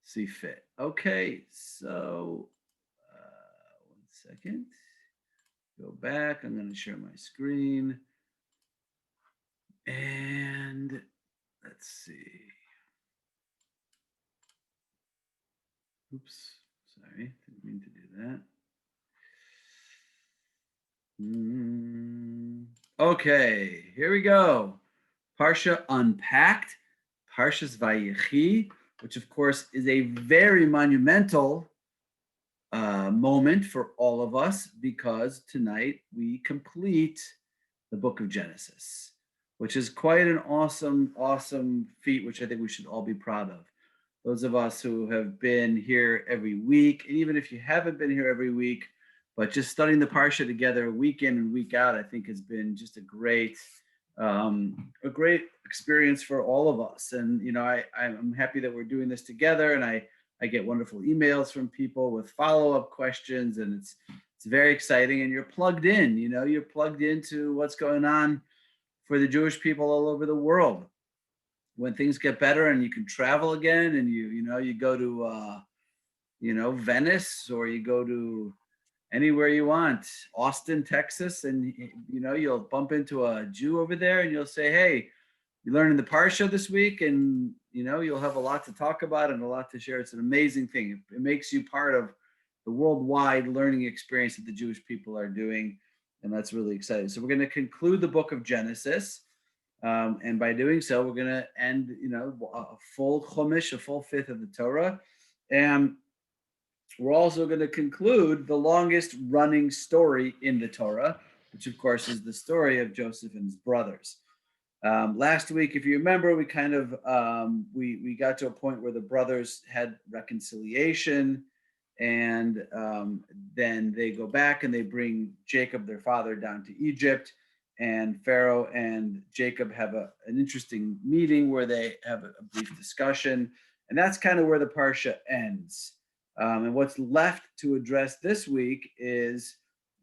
see fit. Okay, so 1 second. Go back. I'm going to share my screen. And let's see. Oops, sorry, didn't mean to do that. Okay, here we go. Parsha Unpacked, Parsha's Vayechi, which of course is a very monumental moment for all of us because tonight we complete the book of Genesis, which is quite an awesome feat, which I think we should all be proud of. Those of us who have been here every week, and even if you haven't been here every week, but just studying the Parsha together week in and week out, I think has been just a great experience for all of us. And, you know, I'm happy that we're doing this together, and I get wonderful emails from people with follow-up questions, and it's very exciting, and you're plugged in, you know, you're plugged into what's going on for the Jewish people all over the world. When things get better and you can travel again, and you go to Venice, or you go to anywhere you want, Austin, Texas, and you'll bump into a Jew over there, and you'll say, hey, you learning the Parsha this week, and you'll have a lot to talk about and a lot to share. It's an amazing thing. It makes you part of the worldwide learning experience that the Jewish people are doing, and that's really exciting. So we're going to conclude the book of Genesis, and by doing so, we're going to end, a full Chumash, a full fifth of the Torah, and we're also going to conclude the longest running story in the Torah, which of course is the story of Joseph and his brothers. Last week, if you remember, we kind of we got to a point where the brothers had reconciliation, and then they go back and they bring Jacob, their father, down to Egypt, and Pharaoh and Jacob have an interesting meeting where they have a brief discussion, and that's kind of where the Parsha ends. And what's left to address this week is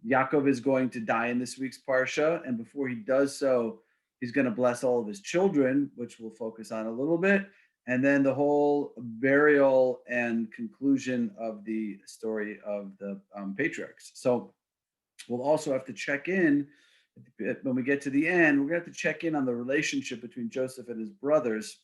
Yaakov is going to die in this week's Parsha, and before he does so, he's going to bless all of his children, which we'll focus on a little bit, and then the whole burial and conclusion of the story of the patriarchs. So we'll also have to check in when we get to the end. We're going to have to check in on the relationship between Joseph and his brothers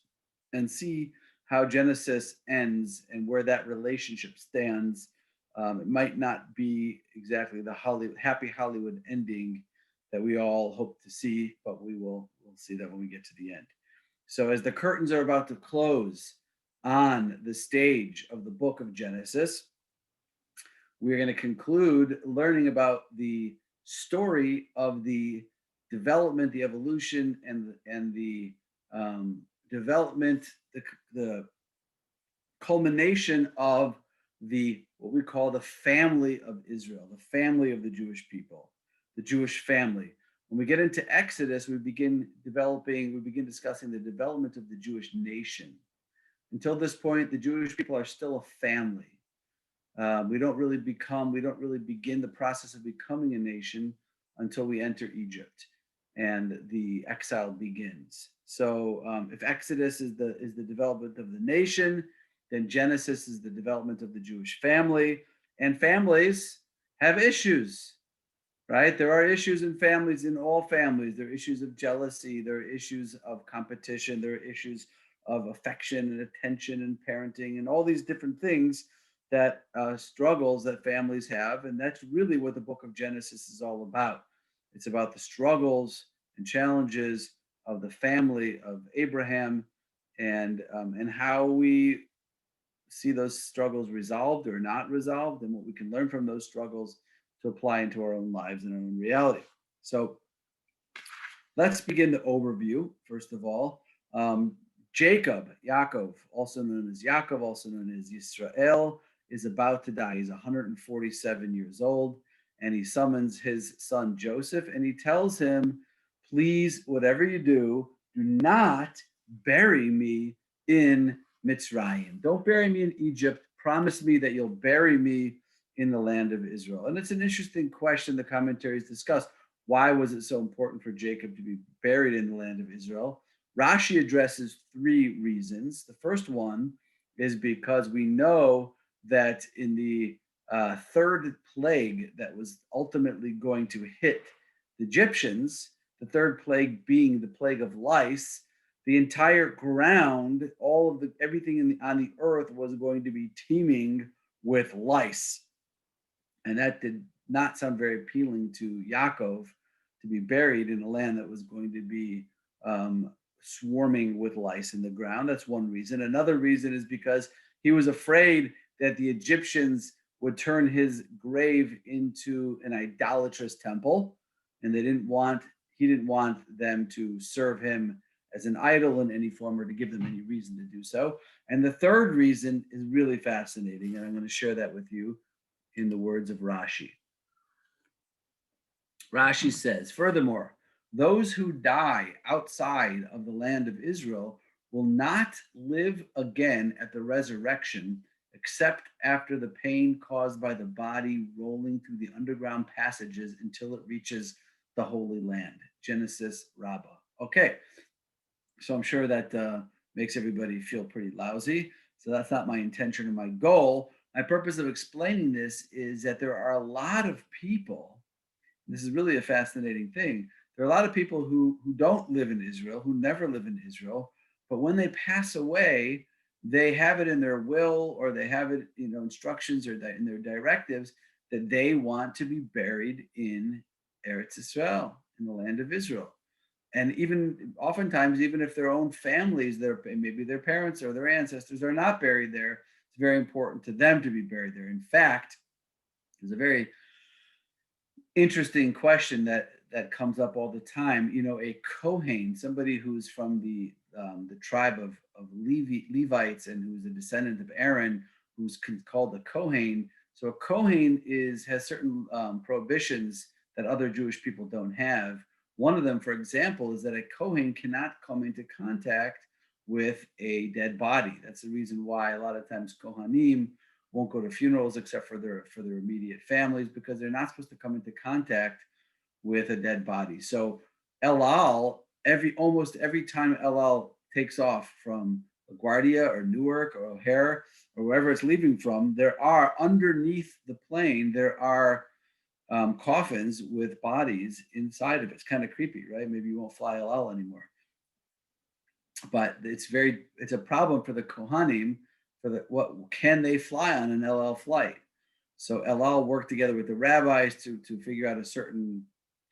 and see how Genesis ends and where that relationship stands. It might not be exactly the happy Hollywood ending that we all hope to see, but we'll see that when we get to the end. So as the curtains are about to close on the stage of the book of Genesis, we're going to conclude learning about the story of the development, the evolution, and the development, the culmination of what we call the family of Israel, the family of the Jewish people, the Jewish family. When we get into Exodus, we begin discussing the development of the Jewish nation. Until this point, the Jewish people are still a family. We don't really begin the process of becoming a nation until we enter Egypt and the exile begins. So if Exodus is the development of the nation, then Genesis is the development of the Jewish family. And families have issues, right? There are issues in families, in all families. There are issues of jealousy. There are issues of competition. There are issues of affection and attention and parenting and all these different things that struggles that families have. And that's really what the book of Genesis is all about. It's about the struggles and challenges of the family of Abraham, and how we see those struggles resolved or not resolved, and what we can learn from those struggles to apply into our own lives and our own reality. So let's begin the overview. First of all, Yaakov, also known as Yaakov, also known as Yisrael, is about to die. He's 147 years old, and he summons his son Joseph, and he tells him, please, whatever you do not bury me in Mitzrayim. Don't bury me in Egypt. Promise me that you'll bury me in the land of Israel. And it's an interesting question the commentaries discuss. Why was it so important for Jacob to be buried in the land of Israel? Rashi addresses three reasons. The first one is because we know that in the third plague that was ultimately going to hit the Egyptians, the third plague being the plague of lice, the entire ground, all of the everything on the earth was going to be teeming with lice. And that did not sound very appealing to Yaakov, to be buried in a land that was going to be swarming with lice in the ground. That's one reason. Another reason is because he was afraid that the Egyptians would turn his grave into an idolatrous temple, and he didn't want them to serve him as an idol in any form or to give them any reason to do so. And the third reason is really fascinating, and I'm going to share that with you in the words of Rashi. Rashi says, furthermore, those who die outside of the land of Israel will not live again at the resurrection, except after the pain caused by the body rolling through the underground passages until it reaches the Holy Land. Genesis Rabbah. Okay, so I'm sure that makes everybody feel pretty lousy. So that's not my intention or my goal. My purpose of explaining this is that there are a lot of people. This is really a fascinating thing. There are a lot of people who don't live in Israel, who never live in Israel, but when they pass away, they have it in their will, or they have it, instructions or in their directives that they want to be buried in Eretz Israel, in the land of Israel. And even oftentimes, even if their own families, maybe their parents or their ancestors are not buried there, it's very important to them to be buried there. In fact, there's a very interesting question that comes up all the time. A Kohen, somebody who's from the tribe of Levites and who's a descendant of Aaron, who's called a Kohen. So a Kohen has certain prohibitions that other Jewish people don't have. One of them, for example, is that a Kohen cannot come into contact with a dead body. That's the reason why a lot of times Kohanim won't go to funerals except for their immediate families, because they're not supposed to come into contact with a dead body. So El Al, almost every time El Al takes off from LaGuardia or Newark or O'Hare or wherever it's leaving from, there are underneath the plane, there are coffins with bodies inside of it. It's kind of creepy, right? Maybe you won't fly El Al anymore. But it's a problem for the Kohanim, what can they fly on an El Al flight? So El Al worked together with the rabbis to figure out a certain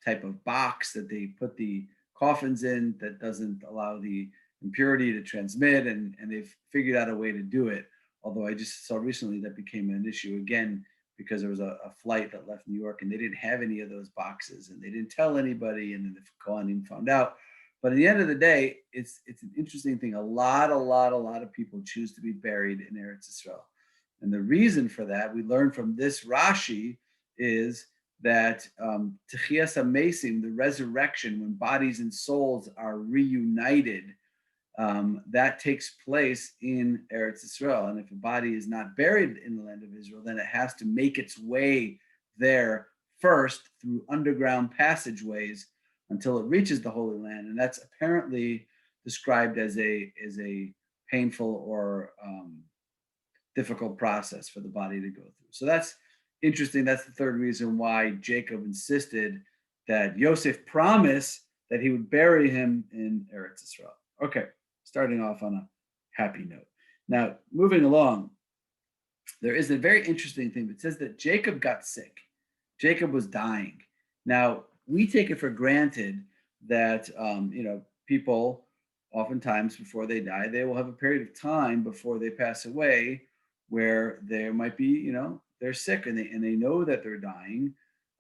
type of box that they put the coffins in that doesn't allow the impurity to transmit, and they've figured out a way to do it. Although I just saw recently that became an issue again, because there was a flight that left New York and they didn't have any of those boxes and they didn't tell anybody, and then the Kohanim found out. But at the end of the day, it's an interesting thing. A lot of people choose to be buried in Eretz Israel. And the reason for that, we learn from this Rashi, is that Techias HaMesim, the resurrection, when bodies and souls are reunited, that takes place in Eretz Israel. And if a body is not buried in the land of Israel, then it has to make its way there first through underground passageways until it reaches the Holy Land. And that's apparently described as a painful or difficult process for the body to go through. So that's interesting. That's the third reason why Jacob insisted that Yosef promise that he would bury him in Eretz Israel. Okay, starting off on a happy note. Now, moving along, there is a very interesting thing that says that Jacob got sick. Jacob was dying. Now, we take it for granted that people oftentimes before they die, they will have a period of time before they pass away where there might be, they're sick and they know that they're dying.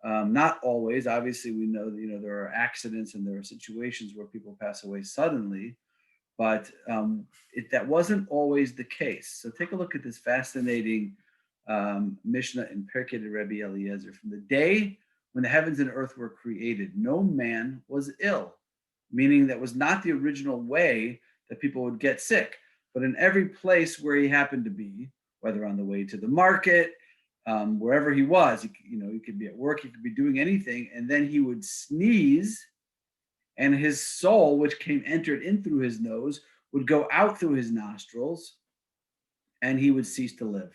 Not always. Obviously, we know that there are accidents and there are situations where people pass away suddenly, but that wasn't always the case. So take a look at this fascinating Mishnah in Pirkei de Rabbi Eliezer. From the day when the heavens and earth were created, no man was ill, meaning that was not the original way that people would get sick. But in every place where he happened to be, whether on the way to the market, wherever he was, he could be at work, he could be doing anything, and then he would sneeze, and his soul, which entered in through his nose, would go out through his nostrils, and he would cease to live.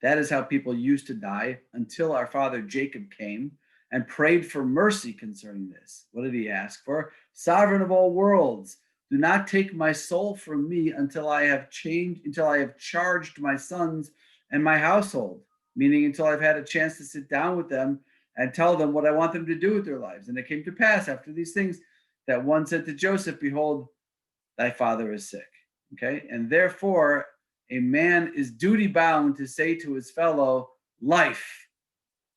That is how people used to die until our father Jacob came and prayed for mercy concerning this. What did he ask for? Sovereign of all worlds, do not take my soul from me until I have charged my sons and my household, meaning until I've had a chance to sit down with them and tell them what I want them to do with their lives. And it came to pass after these things that one said to Joseph, behold, thy father is sick. Okay. And therefore, a man is duty bound to say to his fellow, life,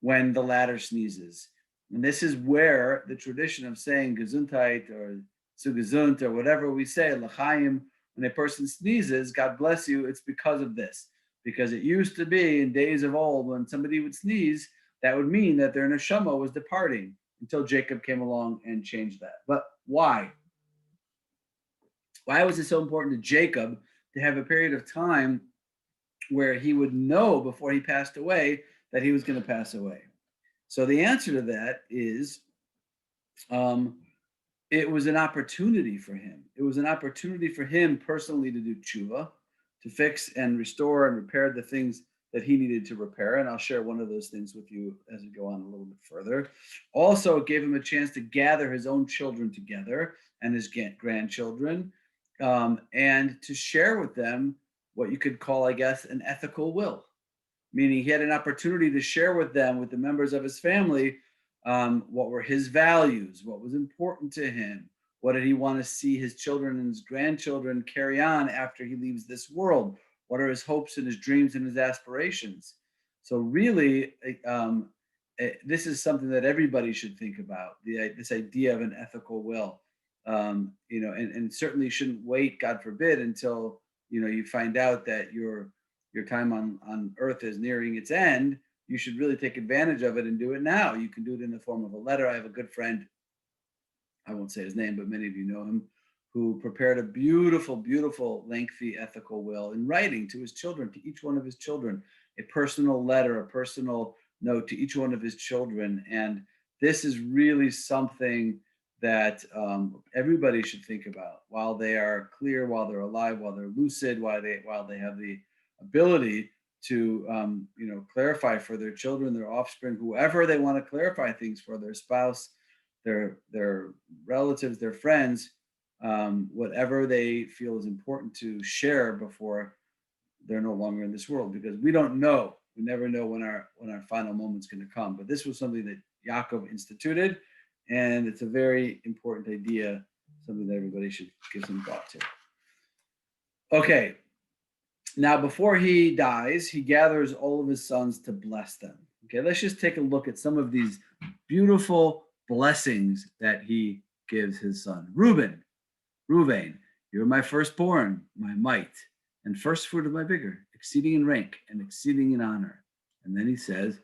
when the latter sneezes. And this is where the tradition of saying Gesundheit or zu gesund or whatever we say, l'chaim, when a person sneezes, God bless you, it's because of this. Because it used to be in days of old, when somebody would sneeze, that would mean that their neshama was departing, until Jacob came along and changed that. But why? Why was it so important to Jacob to have a period of time where he would know before he passed away that he was going to pass away? So the answer to that is it was an opportunity for him. It was an opportunity for him personally to do tshuva, to fix and restore and repair the things that he needed to repair. And I'll share one of those things with you as we go on a little bit further. Also, it gave him a chance to gather his own children together and his grandchildren, and to share with them what you could call, I guess, an ethical will. Meaning he had an opportunity to share with them, with the members of his family, what were his values, what was important to him, what did he want to see his children and his grandchildren carry on after he leaves this world, what are his hopes and his dreams and his aspirations. So really, this is something that everybody should think about, this idea of an ethical will. And certainly shouldn't wait, God forbid, until you find out that your time on earth is nearing its end. You should really take advantage of it and do it now. You can do it in the form of a letter. I have a good friend, I won't say his name, but many of you know him, who prepared a beautiful, beautiful, lengthy ethical will in writing to his children, to each one of his children, a personal letter, a personal note to each one of his children. And this is really something that everybody should think about while they are clear, while they're alive, while they're lucid, while they have the ability to clarify for their children, their offspring, whoever they want to clarify things for, their spouse, their relatives, their friends, whatever they feel is important to share before they're no longer in this world, because we don't know. We never know when our final moment's going to come. But this was something that Yaakov instituted, and it's a very important idea, something that everybody should give some thought to. Okay. Now, before he dies, he gathers all of his sons to bless them. Okay, let's just take a look at some of these beautiful blessings that he gives his son. Reuven, you're my firstborn, my might, and first fruit of my vigor, exceeding in rank and exceeding in honor. And then he says,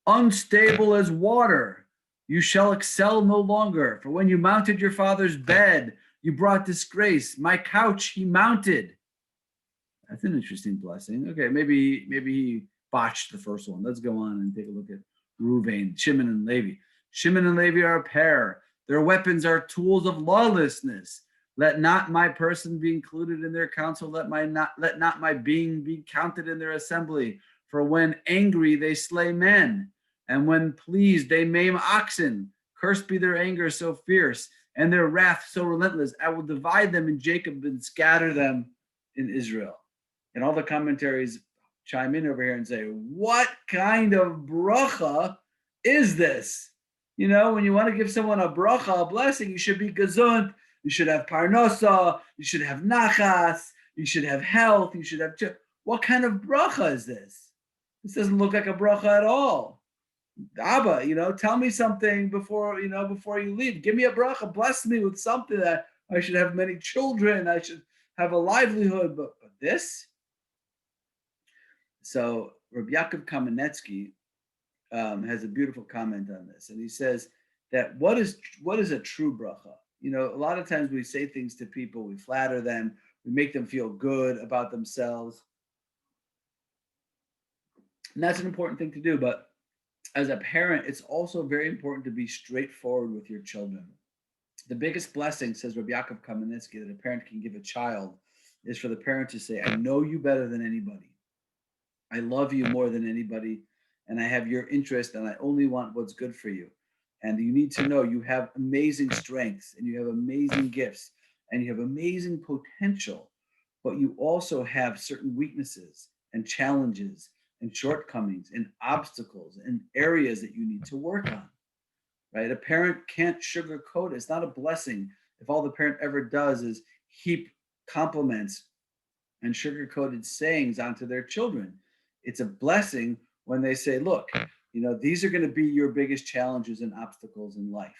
unstable as water, you shall excel no longer. For when you mounted your father's bed, you brought disgrace. My couch he mounted. That's an interesting blessing. Okay, maybe he botched the first one. Let's go on and take a look at Reuven, Shimon, and Levi. Shimon and Levi are a pair. Their weapons are tools of lawlessness. Let not my person be included in their council. Let not my being be counted in their assembly. For when angry, they slay men, and when pleased, they maim oxen. Cursed be their anger so fierce, and their wrath so relentless. I will divide them in Jacob and scatter them in Israel. And all the commentaries chime in over here and say, what kind of bracha is this? When you want to give someone a bracha, a blessing, you should be gesund, you should have parnosa, you should have nachas, you should have health, you should have... What kind of bracha is this? This doesn't look like a bracha at all. Abba, tell me something before you leave. Give me a bracha, bless me with something that I should have many children, I should have a livelihood, but this? So Rabbi Yaakov Kamenetsky has a beautiful comment on this, and he says that what is a true bracha? A lot of times we say things to people, we flatter them, we make them feel good about themselves, and that's an important thing to do. But as a parent, it's also very important to be straightforward with your children. The biggest blessing, says Rabbi Yaakov Kamenetsky, that a parent can give a child is for the parent to say, I know you better than anybody. I love you more than anybody, and I have your interest, and I only want what's good for you. And you need to know you have amazing strengths, and you have amazing gifts, and you have amazing potential, but you also have certain weaknesses and challenges and shortcomings and obstacles and areas that you need to work on, right? A parent can't sugarcoat it. It's not a blessing if all the parent ever does is heap compliments and sugar-coated sayings onto their children. It's a blessing when they say, look, these are going to be your biggest challenges and obstacles in life.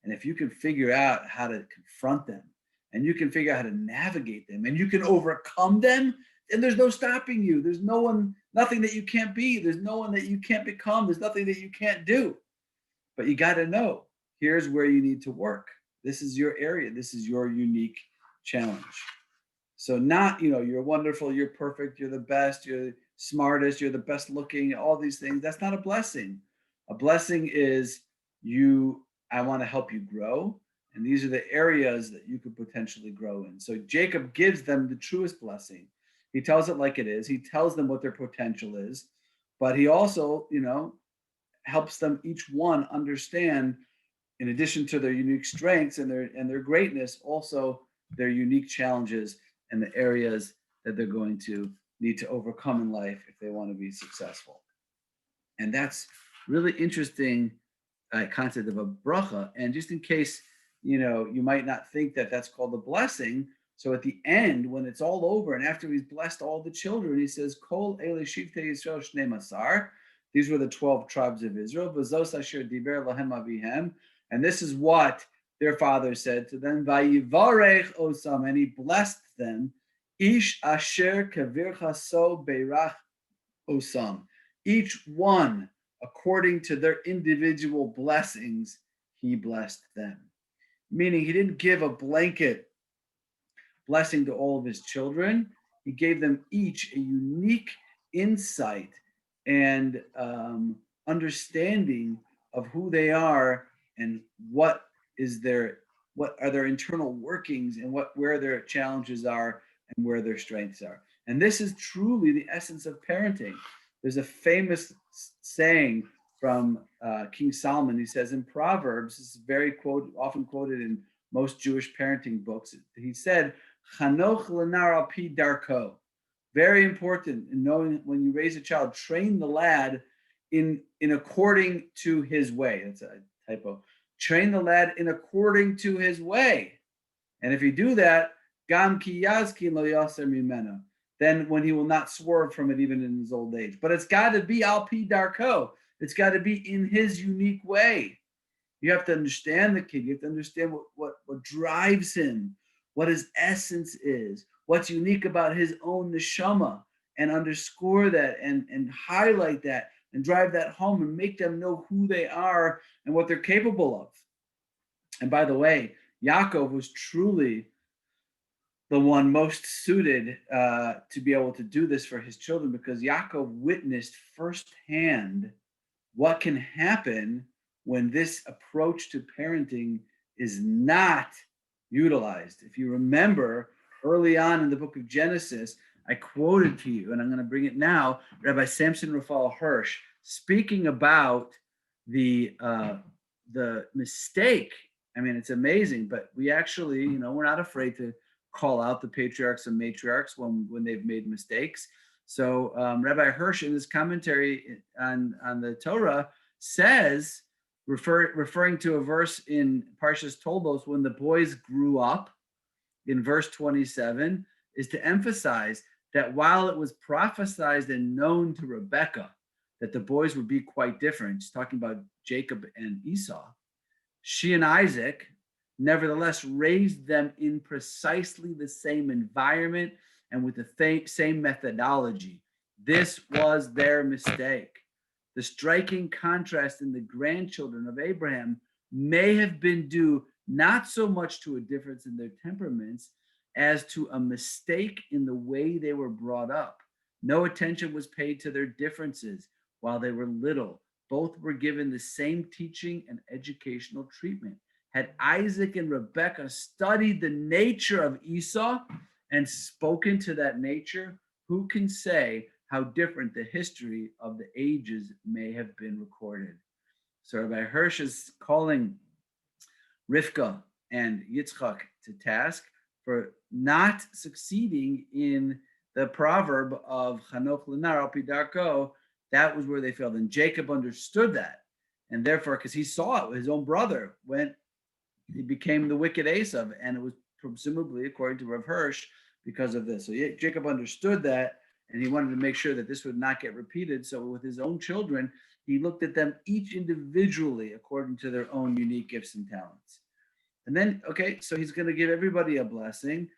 And if you can figure out how to confront them, and you can figure out how to navigate them, and you can overcome them, then there's no stopping you. There's nothing that you can't be. There's no one that you can't become. There's nothing that you can't do. But you got to know, here's where you need to work. This is your area. This is your unique challenge. So not, you're wonderful, you're perfect, you're the best, you're the smartest, you're the best looking, all these things. That's not a blessing. A blessing is I want to help you grow. And these are the areas that you could potentially grow in. So Jacob gives them the truest blessing. He tells it like it is. He tells them what their potential is, but he also, helps them each one understand, in addition to their unique strengths and their greatness, also their unique challenges and the areas that they're going to need to overcome in life if they want to be successful. And that's really interesting concept of a bracha. And just in case, you might not think that that's called a blessing. So at the end, when it's all over, and after he's blessed all the children, he says, Kol ele shivtei Yisrael shnei masar. These were the 12 tribes of Israel. V'zos asher diber lahem avihem. And this is what their father said to them, Vayivarech osam, and he blessed them, Ish asher kavircha so beirach osam. Each one, according to their individual blessings, he blessed them. Meaning he didn't give a blanket blessing to all of his children. He gave them each a unique insight and understanding of who they are and what are their internal workings and where their challenges are and where their strengths are. And this is truly the essence of parenting. There's a famous saying from King Solomon. He says in Proverbs, this is often quoted in most Jewish parenting books. He said, Chanoch lenar al pi darko. Very important in knowing when you raise a child, train the lad in according to his way. That's a typo. Train the lad in according to his way. And if you do that, gam ki yazki lo yaser mimena, then when he will not swerve from it even in his old age. But it's got to be al pi darko. It's got to be in his unique way. You have to understand the kid. You have to understand what drives him, what his essence is, what's unique about his own neshama, and underscore that and highlight that and drive that home and make them know who they are and what they're capable of. And by the way, Yaakov was truly the one most suited to be able to do this for his children, because Yaakov witnessed firsthand what can happen when this approach to parenting is not utilized. If you remember early on in the book of Genesis, I quoted to you, and I'm going to bring it now, Rabbi Samson Raphael Hirsch, speaking about the mistake. I mean, it's amazing, but we actually, we're not afraid to call out the patriarchs and matriarchs when they've made mistakes. So Rabbi Hirsch, in his commentary on the Torah, says, referring to a verse in Parshas Toldos, when the boys grew up, in verse 27, is to emphasize that while it was prophesied and known to Rebekah that the boys would be quite different, she's talking about Jacob and Esau, she and Isaac nevertheless raised them in precisely the same environment and with the same methodology. This was their mistake. The striking contrast in the grandchildren of Abraham may have been due not so much to a difference in their temperaments as to a mistake in the way they were brought up. No attention was paid to their differences while they were little. Both were given the same teaching and educational treatment. Had Isaac and Rebekah studied the nature of Esau and spoken to that nature, who can say how different the history of the ages may have been recorded. So Rabbi Hirsch is calling Rivka and Yitzchak to task for not succeeding in the proverb of Chanoch Lenar al pi darko. That was where they failed. And Jacob understood that. And therefore, because he saw it, his own brother went, he became the wicked Esav. And it was presumably, according to Rav Hirsch, because of this. So Jacob understood that, and he wanted to make sure that this would not get repeated. So with his own children, he looked at them each individually according to their own unique gifts and talents. And then, okay, so he's going to give everybody a blessing.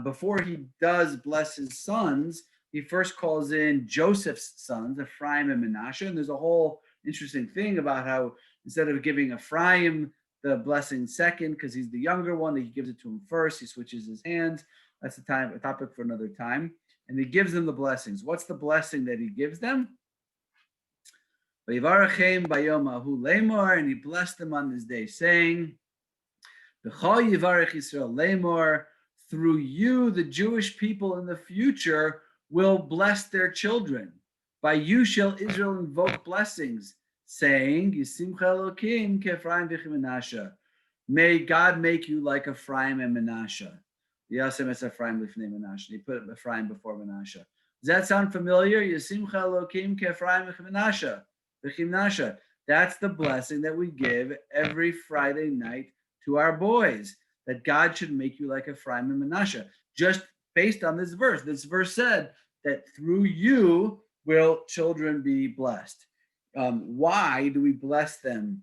Before he does bless his sons, he first calls in Joseph's sons, Ephraim and Manasseh. And there's a whole interesting thing about how instead of giving Ephraim the blessing second, because he's the younger one, he gives it to him first. He switches his hands. That's a topic for another time. And he gives them the blessings. What's the blessing that he gives them? And he blessed them on this day, saying, through you, the Jewish people in the future will bless their children. By you shall Israel invoke blessings, saying, may God make you like Ephraim and Manasseh. He put Ephraim before Manasseh. Does that sound familiar? That's the blessing that we give every Friday night to our boys, that God should make you like Ephraim and Manasseh, just based on this verse. This verse said that through you will children be blessed. Why do we bless them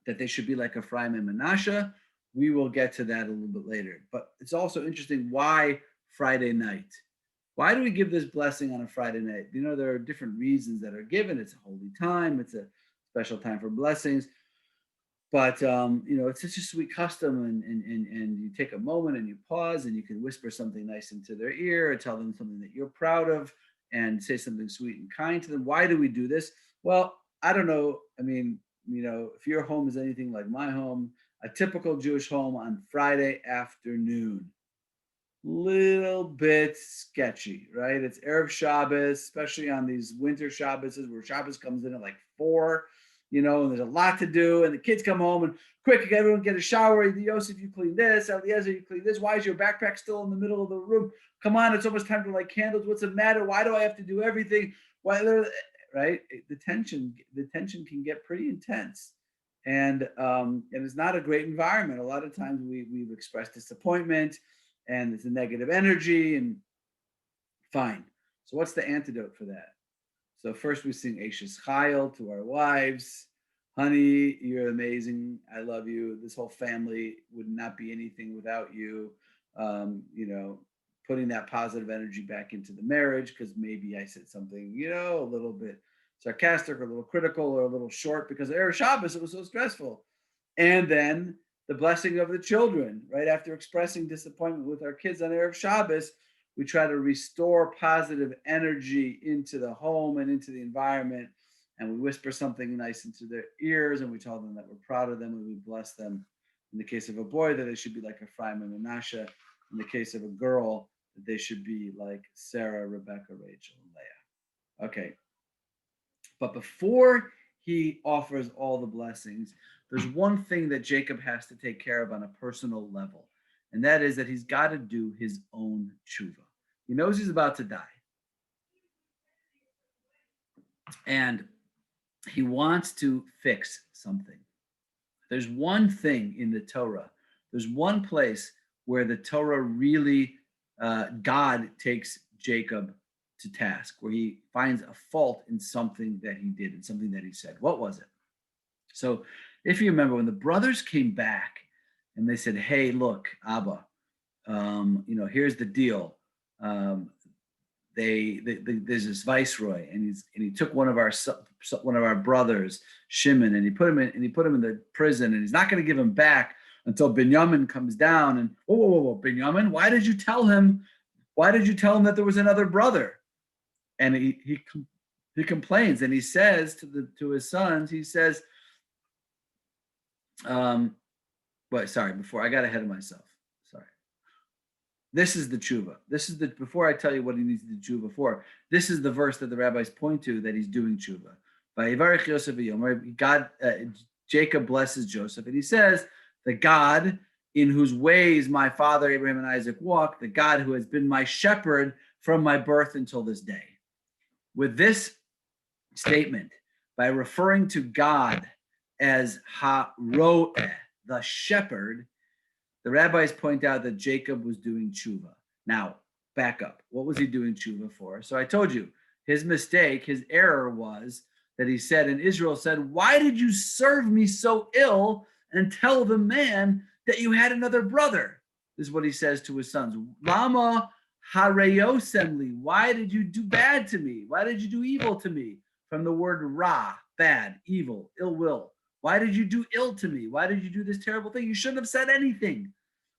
that they should be like Ephraim and Manasseh? We will get to that a little bit later. But it's also interesting, why Friday night? Why do we give this blessing on a Friday night? You know, there are different reasons that are given. It's a holy time. It's a special time for blessings. But, it's such a sweet custom, and you take a moment and you pause and you can whisper something nice into their ear or tell them something that you're proud of and say something sweet and kind to them. Why do we do this? Well, I don't know. I mean, if your home is anything like my home, a typical Jewish home on Friday afternoon, little bit sketchy, right? It's Erev Shabbos, especially on these winter Shabbos where Shabbos comes in at like 4, and there's a lot to do, and the kids come home and quick, everyone get a shower. Yosef, you clean this. Eliezer, you clean this. Why is your backpack still in the middle of the room? Come on, it's almost time to light candles. What's the matter? Why do I have to do everything? Why, right? The tension can get pretty intense, and it's not a great environment. A lot of times we've expressed disappointment, and it's a negative energy, and fine. So what's the antidote for that? So first we sing Ashes Chayil to our wives. Honey, you're amazing. I love you. This whole family would not be anything without you. Putting that positive energy back into the marriage, because maybe I said something, a little bit sarcastic or a little critical or a little short because of Erev Shabbos, it was so stressful. And then the blessing of the children, right after expressing disappointment with our kids on Erev Shabbos, we try to restore positive energy into the home and into the environment. And we whisper something nice into their ears, and we tell them that we're proud of them, and we bless them. In the case of a boy, that they should be like Ephraim and Manasseh. In the case of a girl, that they should be like Sarah, Rebecca, Rachel, and Leah. Okay. But before he offers all the blessings, there's one thing that Jacob has to take care of on a personal level. And that is that he's got to do his own tshuva. He knows he's about to die. And he wants to fix something. There's one thing in the Torah. There's one place where the Torah really, God takes Jacob to task, where he finds a fault in something that he did and something that he said. What was it? So if you remember, when the brothers came back and they said, hey, look, Abba, here's the deal. There's this viceroy, and he took one of our brothers, Shimon, and he put him in the prison, and he's not going to give him back until Binyamin comes down. And whoa, Binyamin, why did you tell him that there was another brother? And he complains, and he says to his sons, he says, before I got ahead of myself. Sorry. This is the tshuva. Before I tell you what he needs to do tshuva for, this is the verse that the rabbis point to that he's doing tshuva. Vayevarech Yosef v'yomer, God, Jacob blesses Joseph, and he says, the God in whose ways my father Abraham and Isaac walked, the God who has been my shepherd from my birth until this day. With this statement, by referring to God as Ha-Roeh, the shepherd, the rabbis point out that Jacob was doing tshuva. Now, back up. What was he doing tshuva for? So I told you, his mistake, his error was that he said, and Israel said, why did you serve me so ill and tell the man that you had another brother? This is what he says to his sons. Lama hareyosemli. Why did you do bad to me? Why did you do evil to me? From the word ra, bad, evil, ill will. Why did you do ill to me? Why did you do this terrible thing? You shouldn't have said anything.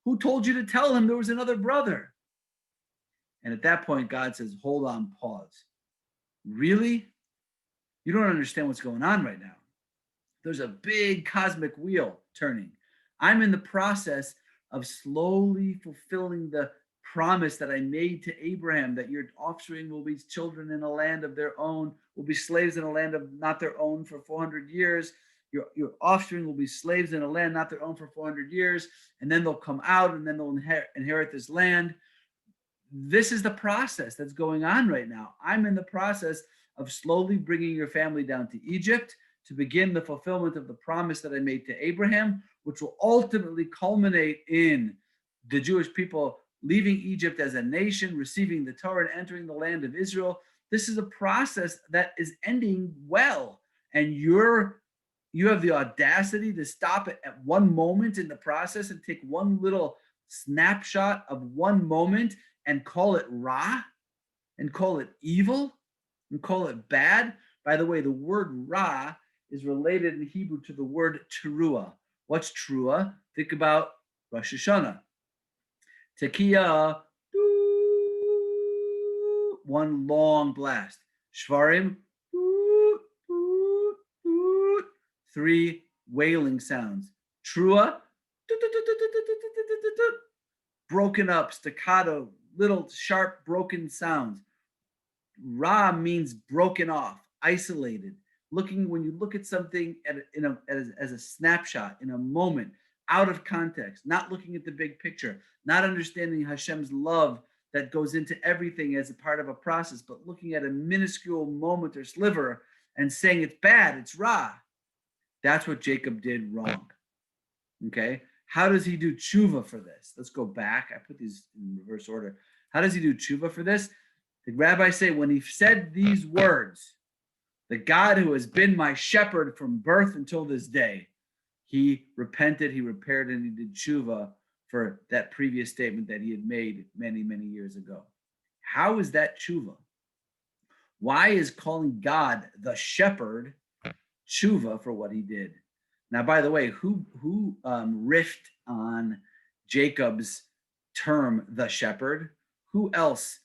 Who told you to tell him there was another brother? And at that point, God says, hold on, pause. Really? You don't understand what's going on right now. There's a big cosmic wheel turning. I'm in the process of slowly fulfilling the promise that I made to Abraham, that your offspring will be children in a land of their own, will be slaves in a land of not their own for 400 years. Your offspring will be slaves in a land not their own for 400 years, and then they'll come out and then they'll inherit this land. This is the process that's going on right now. I'm in the process of slowly bringing your family down to Egypt to begin the fulfillment of the promise that I made to Abraham, which will ultimately culminate in the Jewish people leaving Egypt as a nation, receiving the Torah and entering the land of Israel. This is a process that is ending well. And you have the audacity to stop it at one moment in the process and take one little snapshot of one moment and call it ra, and call it evil, and call it bad. By the way, the word ra is related in Hebrew to the word teruah. What's teruah? Think about Rosh Hashanah. Tekiah, one long blast. Shvarim, three wailing sounds. Trua, broken up, staccato, little sharp broken sounds. Ra means broken off, isolated. When you look at something as a snapshot, in a moment, out of context, not looking at the big picture, not understanding Hashem's love that goes into everything as a part of a process, but looking at a minuscule moment or sliver and saying it's bad, it's ra. That's what Jacob did wrong. Okay? How does he do tshuva for this? Let's go back. I put these in reverse order. How does he do tshuva for this? The rabbis say when he said these words, the God who has been my shepherd from birth until this day, he repented, he repaired, and he did tshuva for that previous statement that he had made many, many years ago. How is that tshuva? Why is calling God the shepherd tshuva for what he did? Now, by the way, who riffed on Jacob's term, the shepherd? Who else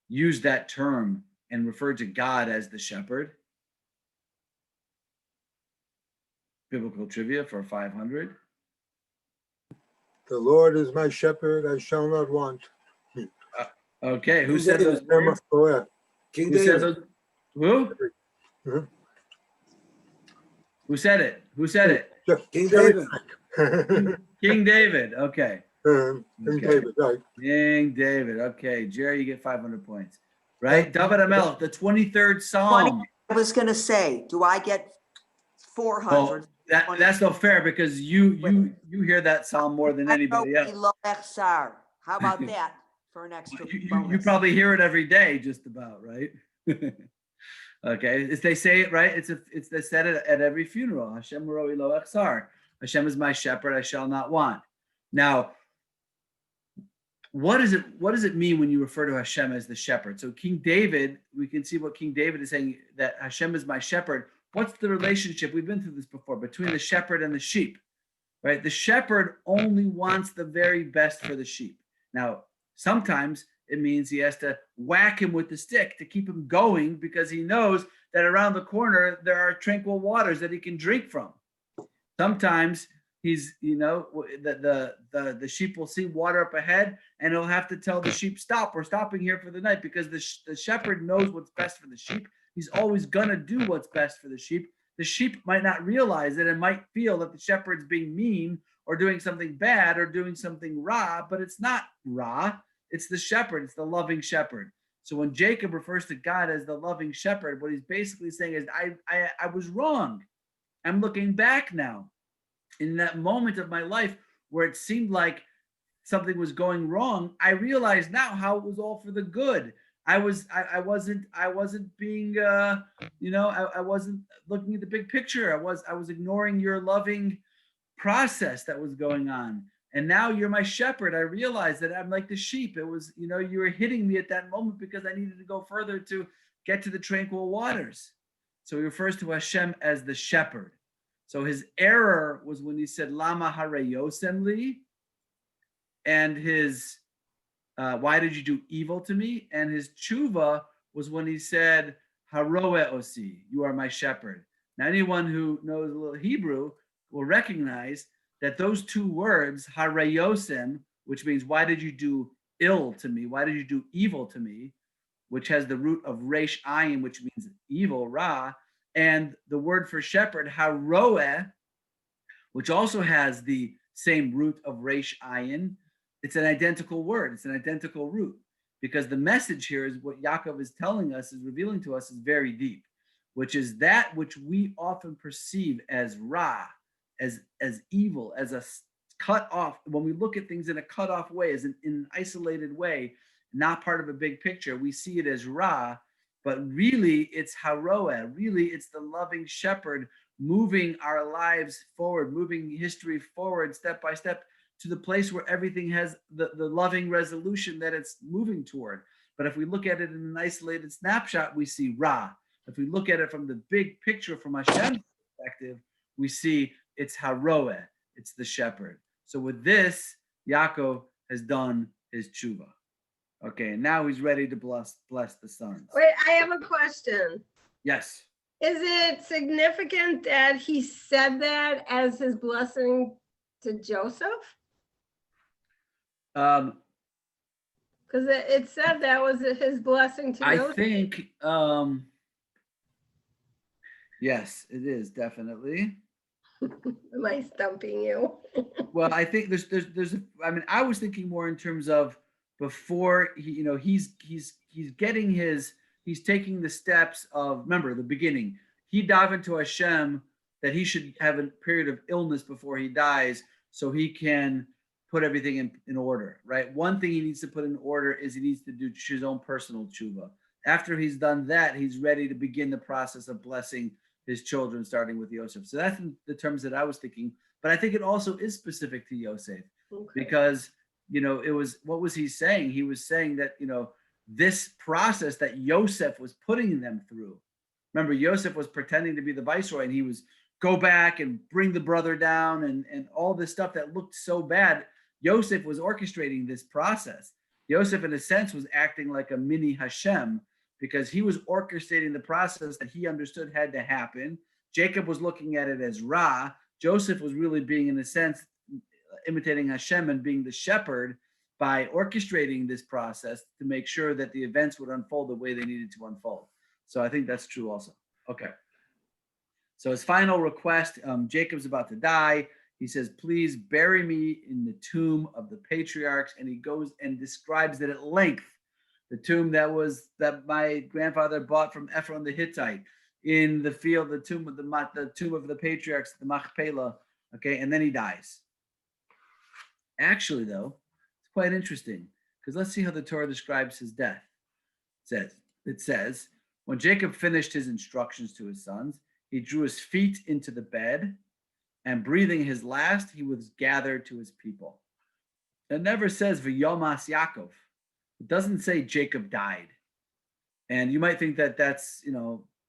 used that term and referred to God as the shepherd? Biblical trivia for 500. The Lord is my shepherd, I shall not want. Okay, who said those words? King Who said David. those? Who? Uh-huh. Who said it? Who said it? King David. King David. Okay. King David, right. King David. Okay. Jerry, you get 500 points. Right? David Amelch, the 23rd Psalm. I was going to say, do I get 400? Well, that's not fair because you hear that Psalm more than anybody else. How about that for an extra bonus? You probably hear it every day, just about, right? Okay, they say it right. They said it at every funeral. Hashem roi lo echsar. Hashem is my shepherd; I shall not want. Now, what does it mean when you refer to Hashem as the shepherd? So King David, we can see what King David is saying, that Hashem is my shepherd. What's the relationship? We've been through this before, between the shepherd and the sheep, right? The shepherd only wants the very best for the sheep. Now, sometimes it means he has to whack him with the stick to keep him going because he knows that around the corner there are tranquil waters that he can drink from. Sometimes he's, the sheep will see water up ahead, and he'll have to tell the sheep, stop, we're stopping here for the night, because the shepherd knows what's best for the sheep. He's always going to do what's best for the sheep. The sheep might not realize it and might feel that the shepherd's being mean or doing something bad or doing something raw, but it's not raw. It's the shepherd. It's the loving shepherd. So when Jacob refers to God as the loving shepherd, what he's basically saying is, I was wrong. I'm looking back now. In that moment of my life where it seemed like something was going wrong, I realize now how it was all for the good. I wasn't being, I wasn't looking at the big picture. I was ignoring your loving process that was going on. And now you're my shepherd. I realized that I'm like the sheep. It was, you were hitting me at that moment because I needed to go further to get to the tranquil waters. So he refers to Hashem as the shepherd. So his error was when he said, Lama harayosem li, and his, why did you do evil to me? And his tshuva was when he said, haroe osi, you are my shepherd. Now, anyone who knows a little Hebrew will recognize that those two words, harayosem, which means why did you do ill to me? Why did you do evil to me? Which has the root of resh ayin, which means evil, ra, and the word for shepherd, haroe, which also has the same root of resh ayin. It's an identical word. It's an identical root, because the message here is what Yaakov is telling us, is revealing to us, is very deep, which is that which we often perceive as ra, as evil, as a cut off. When we look at things in a cut off way, as in an isolated way, not part of a big picture, we see it as ra, but really it's haroeh. Really, it's the loving shepherd moving our lives forward, moving history forward step by step to the place where everything has the loving resolution that it's moving toward. But if we look at it in an isolated snapshot, we see ra. If we look at it from the big picture, from Hashem's perspective, we see it's haroeh, it's the shepherd. So with this, Yaakov has done his tshuva. Okay, and now he's ready to bless the sons. Wait, I have a question. Yes. Is it significant that he said that as his blessing to Joseph? Because it said that was his blessing to Joseph. I think, yes, it is definitely. Am I stumping you? Well, I think there's. I mean, I was thinking more in terms of before he, he's taking the steps of, remember the beginning. He dive into Hashem that he should have a period of illness before he dies, so he can put everything in order, right? One thing he needs to put in order is he needs to do his own personal tshuva. After he's done that, he's ready to begin the process of blessing his children, starting with Yosef. So that's the terms that I was thinking. But I think it also is specific to Yosef, because, it was, what was he saying? He was saying that, this process that Yosef was putting them through. Remember, Yosef was pretending to be the viceroy, and he was go back and bring the brother down and all this stuff that looked so bad. Yosef was orchestrating this process. Yosef, in a sense, was acting like a mini Hashem, because he was orchestrating the process that he understood had to happen. Jacob was looking at it as Ra. Joseph was really being, in a sense, imitating Hashem and being the shepherd by orchestrating this process to make sure that the events would unfold the way they needed to unfold. So I think that's true also. Okay. So his final request, Jacob's about to die. He says, please bury me in the tomb of the patriarchs. And he goes and describes it at length. The tomb that my grandfather bought from Ephron the Hittite, in the field, the tomb of the patriarchs, the Machpelah. Okay, and then he dies. Actually, though, it's quite interesting, because let's see how the Torah describes his death. It says, when Jacob finished his instructions to his sons, he drew his feet into the bed, and breathing his last, he was gathered to his people. It never says V'yomas Yaakov. It doesn't say Jacob died. And you might think that that's,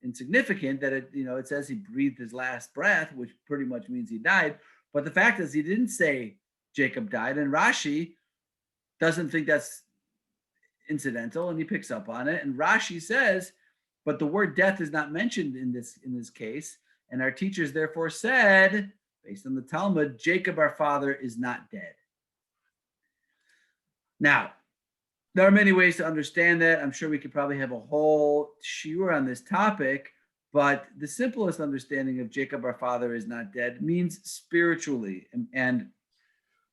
insignificant, that it says he breathed his last breath, which pretty much means he died. But the fact is, he didn't say Jacob died, and Rashi doesn't think that's incidental, and he picks up on it. And Rashi says, but the word death is not mentioned in this case. And our teachers therefore said, based on the Talmud, Jacob, our father, is not dead. Now, there are many ways to understand that. I'm sure we could probably have a whole shiur on this topic, but the simplest understanding of Jacob, our father, is not dead means spiritually and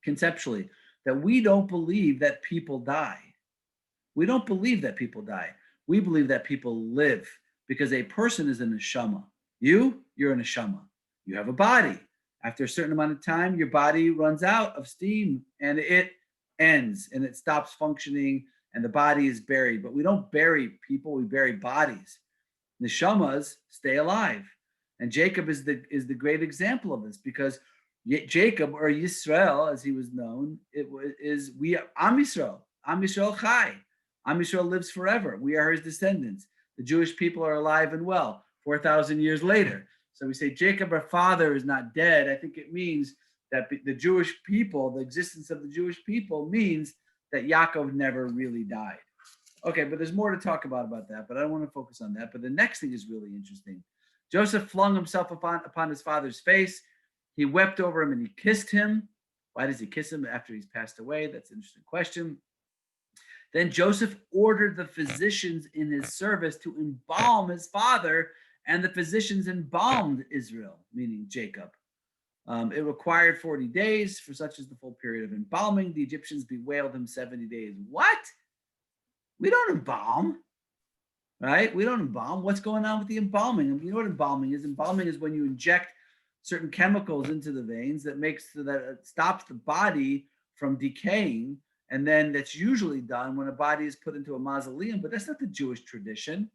conceptually that we don't believe that people die. We don't believe that people die. We believe that people live because a person is a neshama. You're a neshama. You have a body. After a certain amount of time, your body runs out of steam and it ends and it stops functioning and the body is buried. But we don't bury people, we bury bodies. Neshamas stay alive. And Jacob is the great example of this because Jacob, or Yisrael, as he was known, Am Yisrael. Am Yisrael Chai. Am Yisrael lives forever. We are his descendants. The Jewish people are alive and well 4,000 years later. So we say Jacob, our father, is not dead. I think it means that the Jewish people, the existence of the Jewish people means that Yaakov never really died. Okay, but there's more to talk about that, but I don't want to focus on that. But the next thing is really interesting. Joseph flung himself upon his father's face. He wept over him and he kissed him. Why does he kiss him after he's passed away? That's an interesting question. Then Joseph ordered the physicians in his service to embalm his father, and the physicians embalmed Israel, meaning Jacob. It required 40 days, for such as the full period of embalming. The Egyptians bewailed him 70 days. What? We don't embalm, right? We don't embalm. What's going on with the embalming? You know what embalming is? Embalming is when you inject certain chemicals into the veins that makes so that it stops the body from decaying. And then that's usually done when a body is put into a mausoleum, but that's not the Jewish tradition.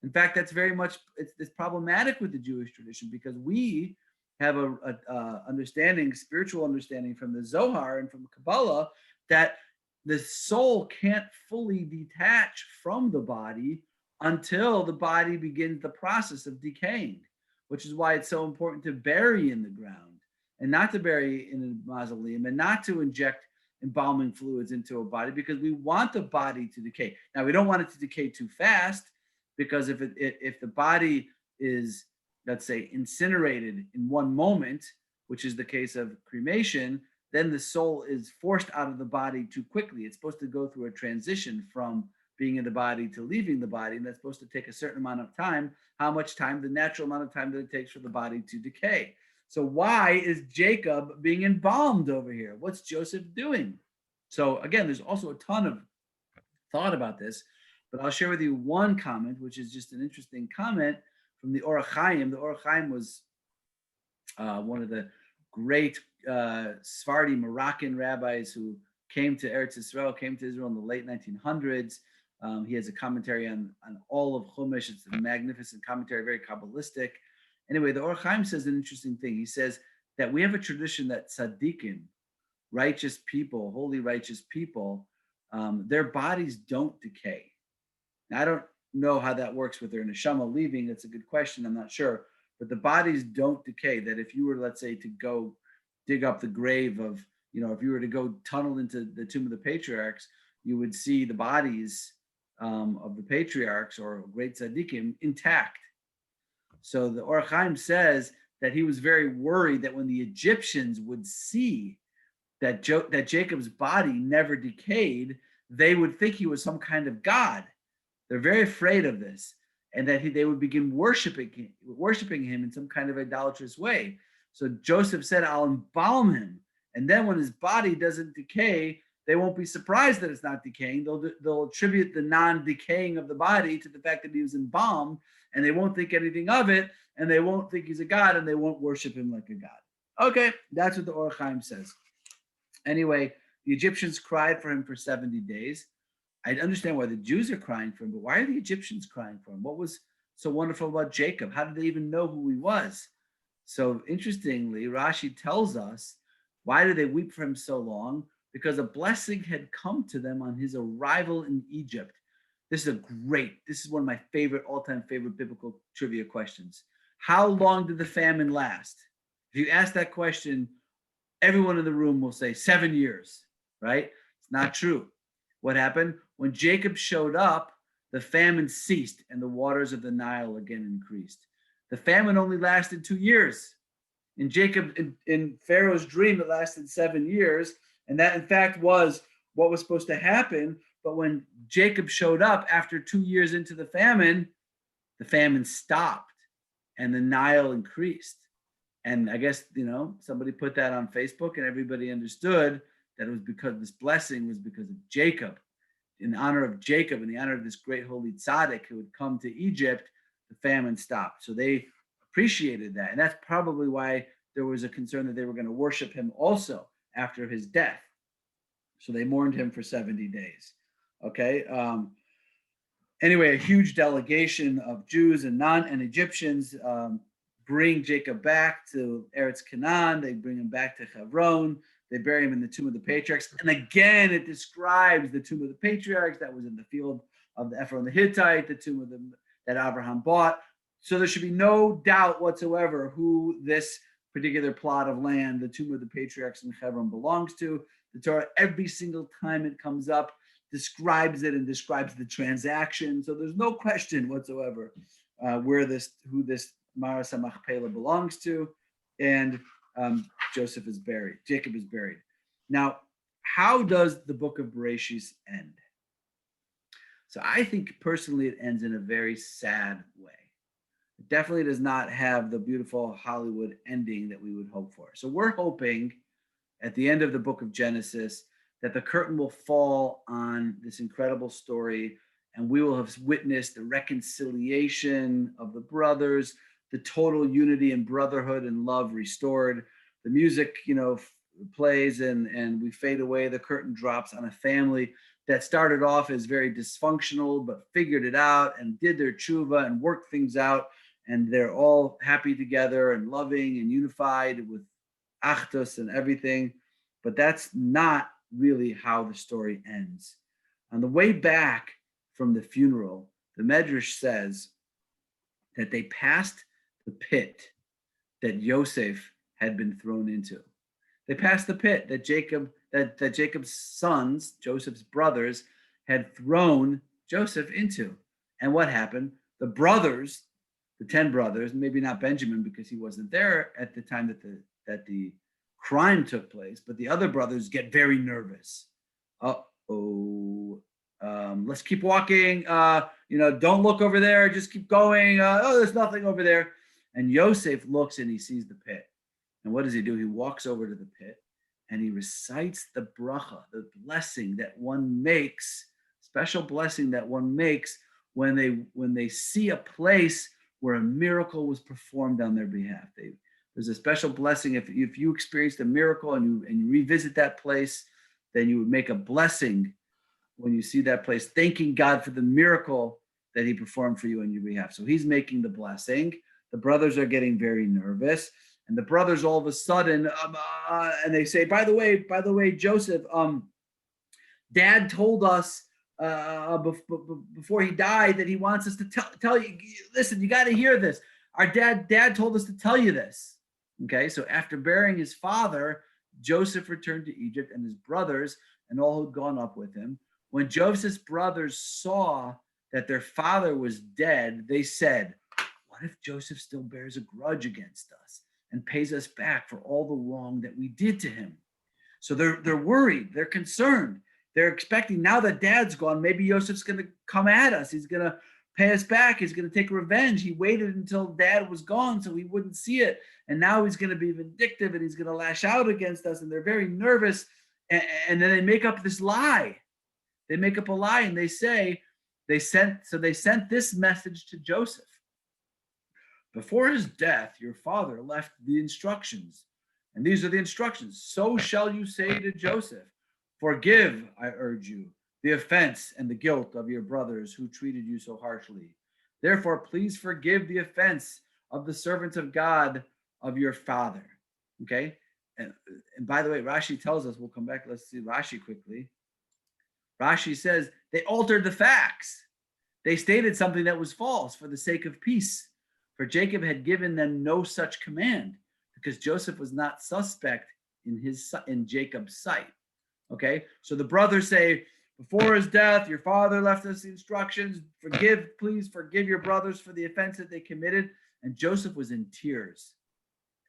In fact, that's very much, it's problematic with the Jewish tradition because we have a understanding, spiritual understanding from the Zohar and from Kabbalah that the soul can't fully detach from the body until the body begins the process of decaying, which is why it's so important to bury in the ground and not to bury in a mausoleum and not to inject embalming fluids into a body because we want the body to decay. Now, we don't want it to decay too fast because if the body is, let's say, incinerated in one moment, which is the case of cremation, then the soul is forced out of the body too quickly. It's supposed to go through a transition from being in the body to leaving the body, and that's supposed to take a certain amount of time. How much time? The natural amount of time that it takes for the body to decay. So why is Jacob being embalmed over here? What's Joseph doing? So again, there's also a ton of thought about this, but I'll share with you one comment, which is just an interesting comment from the Or HaChaim. The Or HaChaim was one of the great Sephardi Moroccan rabbis who came to Eretz Israel, came to Israel in the late 1900s. He has a commentary on all of Chumash. It's a magnificent commentary, very Kabbalistic. Anyway, the Or HaChaim says an interesting thing. He says that we have a tradition that tzaddikim, righteous people, holy righteous people, their bodies don't decay. Now, I don't know how that works with their neshama leaving. That's a good question. I'm not sure. But the bodies don't decay. That if you were, let's say, to go dig up the grave of, if you were to go tunnel into the tomb of the patriarchs, you would see the bodies of the patriarchs or great tzaddikim intact. So the Or HaChaim says that he was very worried that when the Egyptians would see that Jacob's body never decayed, they would think he was some kind of god. They're very afraid of this, and that they would begin worshiping him in some kind of idolatrous way. So Joseph said, I'll embalm him. And then when his body doesn't decay, they won't be surprised that it's not decaying. They'll attribute the non-decaying of the body to the fact that he was embalmed, and they won't think anything of it, and they won't think he's a god, and they won't worship him like a god. Okay, that's what the Or HaChaim says. Anyway, the Egyptians cried for him for 70 days. I understand why the Jews are crying for him, but why are the Egyptians crying for him? What was so wonderful about Jacob? How did they even know who he was? So interestingly, Rashi tells us, why did they weep for him so long? Because a blessing had come to them on his arrival in Egypt. This is one of my all-time favorite biblical trivia questions. How long did the famine last? If you ask that question, everyone in the room will say 7 years, right? It's not true. What happened? When Jacob showed up, the famine ceased and the waters of the Nile again increased. The famine only lasted 2 years. in Jacob, in Pharaoh's dream, it lasted 7 years. And that, in fact, was what was supposed to happen. But when Jacob showed up after 2 years into the famine stopped and the Nile increased. And I guess, somebody put that on Facebook and everybody understood that it was because this blessing was because of Jacob. In honor of Jacob, in the honor of this great holy tzaddik who had come to Egypt, the famine stopped. So they appreciated that. And that's probably why there was a concern that they were going to worship him also after his death. So they mourned him for 70 days. Okay. Anyway, a huge delegation of Jews and Egyptians bring Jacob back to Eretz Canaan. They bring him back to Hebron. They bury him in the tomb of the patriarchs. And again, it describes the tomb of the patriarchs that was in the field of the Ephron the Hittite, the tomb of that Abraham bought. So there should be no doubt whatsoever who this particular plot of land, the tomb of the patriarchs in Hebron, belongs to. The Torah, every single time it comes up, describes it and describes the transaction. So there's no question whatsoever who this Maras HaMachpelah belongs to. And Jacob is buried. Now, how does the book of Bereshit end? So I think personally it ends in a very sad way. It definitely does not have the beautiful Hollywood ending that we would hope for. So we're hoping at the end of the book of Genesis that the curtain will fall on this incredible story and we will have witnessed the reconciliation of the brothers, the total unity and brotherhood and love restored. The music, plays and we fade away. The curtain drops on a family that started off as very dysfunctional, but figured it out and did their tshuva and worked things out. And they're all happy together and loving and unified with achdus and everything. But that's not really how the story ends. On the way back from the funeral, the Medrash says that they passed the pit that Yosef had been thrown into. They passed the pit that Jacob's sons, Joseph's brothers, had thrown Joseph into. And what happened? The brothers, the 10 brothers, maybe not Benjamin because he wasn't there at the time that the crime took place, but the other brothers get very nervous. Let's keep walking. Don't look over there. Just keep going. There's nothing over there. And Yosef looks and he sees the pit. And what does he do? He walks over to the pit and he recites the bracha, the blessing that one makes, special blessing that one makes when they see a place where a miracle was performed on their behalf. There's a special blessing. If you experienced a miracle and you revisit that place, then you would make a blessing when you see that place, thanking God for the miracle that he performed for you on your behalf. So he's making the blessing. The brothers are getting very nervous. And the brothers all of a sudden, and they say, by the way, Joseph, Dad told us before he died that he wants us to tell you, listen, you got to hear this. Our dad told us to tell you this. Okay, so after burying his father, Joseph returned to Egypt and his brothers and all who'd gone up with him. When Joseph's brothers saw that their father was dead, they said, what if Joseph still bears a grudge against us and pays us back for all the wrong that we did to him? So they're worried, they're concerned. They're expecting now that dad's gone, maybe Joseph's going to come at us. He's going to pay us back. He's going to take revenge. He waited until dad was gone so he wouldn't see it. And now he's going to be vindictive and he's going to lash out against us. And they're very nervous. And then they make up this lie. They make up a lie and they say, they sent this message to Joseph. Before his death, your father left the instructions. And these are the instructions. So shall you say to Joseph, forgive, I urge you, the offense and the guilt of your brothers who treated you so harshly. Therefore, please forgive the offense of the servants of God of your father. Okay? And by the way, Rashi tells us, we'll come back, let's see Rashi quickly. Rashi says they altered the facts. They stated something that was false for the sake of peace. For Jacob had given them no such command because Joseph was not suspect in Jacob's sight. Okay, so the brothers say, before his death, your father left us the instructions. Please forgive your brothers for the offense that they committed. And Joseph was in tears.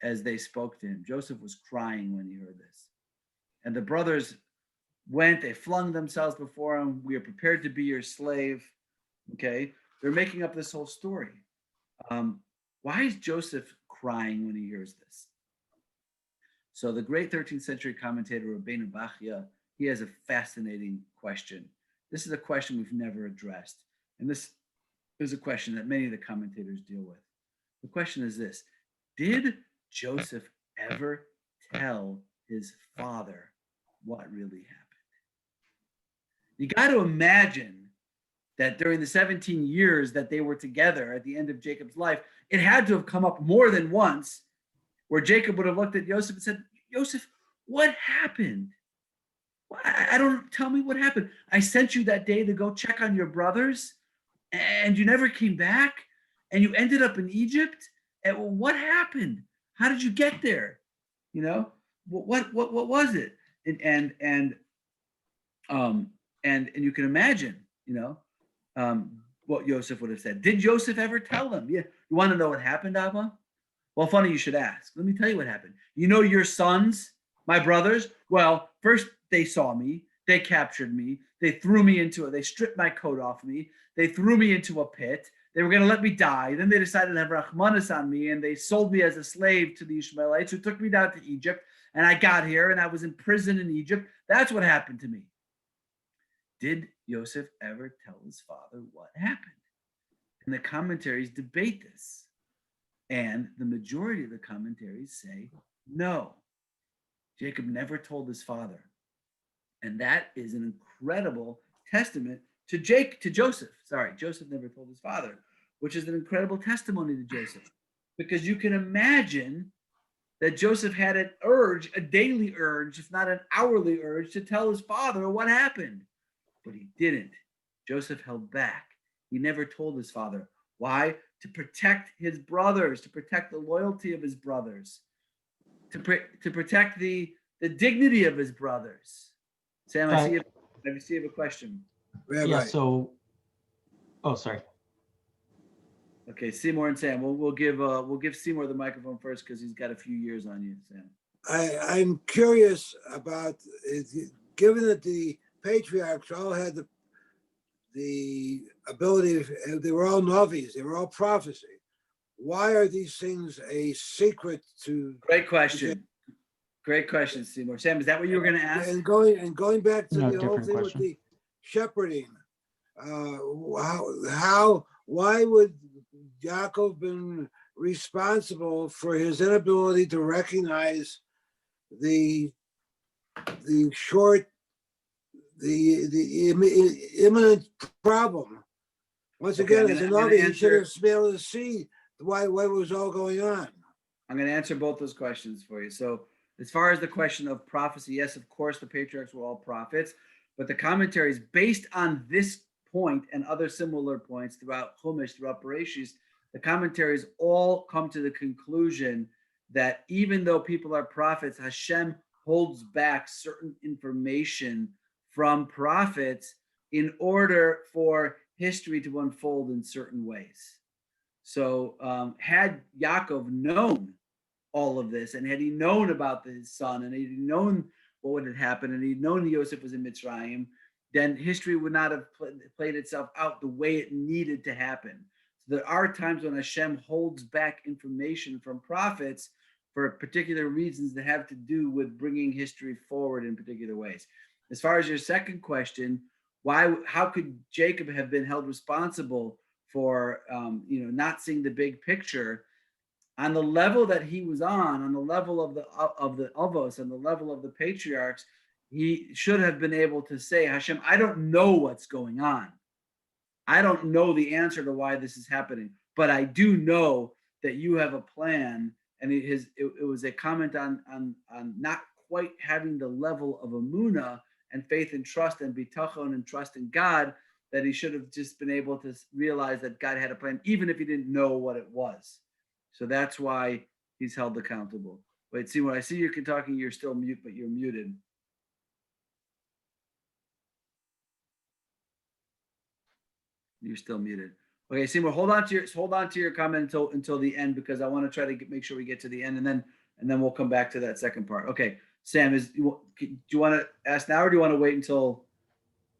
as they spoke to him. Joseph was crying when he heard this. And the brothers went, they flung themselves before him. We are prepared to be your slave. Okay. They're making up this whole story. Why is Joseph crying when he hears this? So the great 13th century commentator Rabbeinu Bachya, he has a fascinating question. This is a question we've never addressed. And this is a question that many of the commentators deal with. The question is this: did Joseph ever tell his father what really happened? You got to imagine that during the 17 years that they were together at the end of Jacob's life, it had to have come up more than once where Jacob would have looked at Joseph and said, Joseph, what happened? I don't, tell me what happened. I sent you that day to go check on your brothers and you never came back and you ended up in Egypt. And what happened? How did you get there? You know, what was it? And you can imagine, you know, what Joseph would have said. Did Joseph ever tell them? Yeah. You want to know what happened, Abba? Well, funny you should ask. Let me tell you what happened. You know your sons, my brothers? Well, first they saw me. They captured me. They threw me into it. They stripped my coat off me. They threw me into a pit. They were going to let me die. Then they decided to have Rahmanas on me, and they sold me as a slave to the Ishmaelites who took me down to Egypt. And I got here, and I was in prison in Egypt. That's what happened to me. Did Joseph ever tell his father what happened? And the commentaries debate this. And the majority of the commentaries say no. Jacob never told his father. And that is an incredible testament to Joseph. Sorry, Joseph never told his father, which is an incredible testimony to Joseph. Because you can imagine that Joseph had an urge, a daily urge, if not an hourly urge, to tell his father what happened. But he didn't. Joseph held back. He never told his father. Why? To protect his brothers, to protect the loyalty of his brothers, to protect the dignity of his brothers. Sam, I see you have a question. Yeah, so, oh, sorry. Okay, Seymour and Sam. We'll give Seymour the microphone first because he's got a few years on you, Sam. I'm curious about, given that the patriarchs all had the ability, they were all novices, they were all prophecy. Why are these things a secret to? Great question. Great question, Seymour. Sam, is that what you were going to ask? And going back to No, the whole different thing question. with the shepherding, why would Yaakov been responsible for his inability to recognize the imminent problem? Once again, as a novice, he should have been able to see what was all going on. I'm going to answer both those questions for you. So as far as the question of prophecy, yes, of course, the patriarchs were all prophets, but the commentaries based on this point and other similar points throughout Chumash, throughout Bereshis, the commentaries all come to the conclusion that even though people are prophets, Hashem holds back certain information from prophets in order for history to unfold in certain ways. So had Yaakov known all of this, and had he known about his son, and he'd known what would happen, and he'd known Yosef was in Mitzrayim, then history would not have played itself out the way it needed to happen. So there are times when Hashem holds back information from prophets for particular reasons that have to do with bringing history forward in particular ways. As far as your second question, how could Jacob have been held responsible for not seeing the big picture? On the level that he was on the level of the Avos, and the level of the patriarchs, he should have been able to say, Hashem, I don't know what's going on. I don't know the answer to why this is happening, but I do know that you have a plan. And it was a comment on not quite having the level of emunah and faith and trust and bitachon and trust in God, that he should have just been able to realize that God had a plan, even if he didn't know what it was. So that's why he's held accountable. Wait, see, when I see you're talking, you're still mute, but you're muted. You're still muted. Okay, Seymour, hold on to your comment until the end, because I want to try to make sure we get to the end, and then we'll come back to that second part. Okay, Sam, do you want to ask now, or do you want to wait until?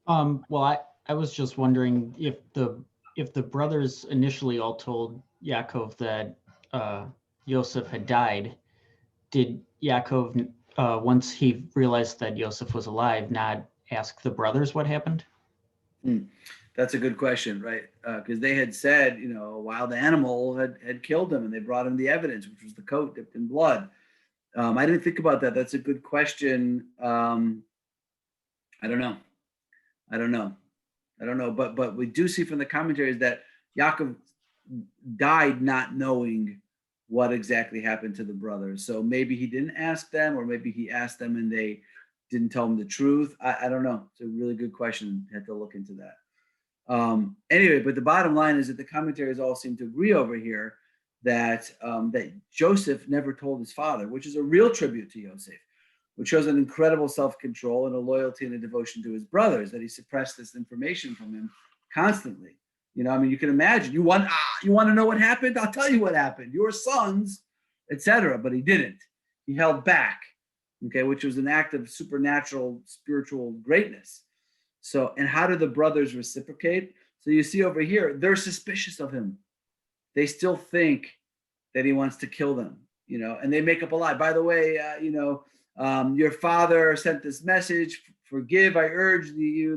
Well, I was just wondering if the brothers initially all told Yaakov that Yosef had died, did Yaakov, once he realized that Yosef was alive, not ask the brothers what happened? That's a good question, right? Because they had said, a wild animal had killed him, and they brought him the evidence, which was the coat dipped in blood. I didn't think about that. That's a good question. I don't know. But we do see from the commentaries that Yaakov died not knowing what exactly happened to the brothers. So maybe he didn't ask them, or maybe he asked them and they didn't tell him the truth. I don't know. It's a really good question. I had to look into that. Anyway, but the bottom line is that the commentaries all seem to agree over here that that Joseph never told his father, which is a real tribute to Yosef, which shows an incredible self-control and a loyalty and a devotion to his brothers, that he suppressed this information from him constantly. You can imagine, you want to know what happened? I'll tell you what happened. Your sons, etc. But he didn't. He held back, okay, which was an act of supernatural spiritual greatness. So, and how do the brothers reciprocate? So you see over here, they're suspicious of him. They still think that he wants to kill them, and they make up a lie. By the way, your father sent this message, forgive, I urge you,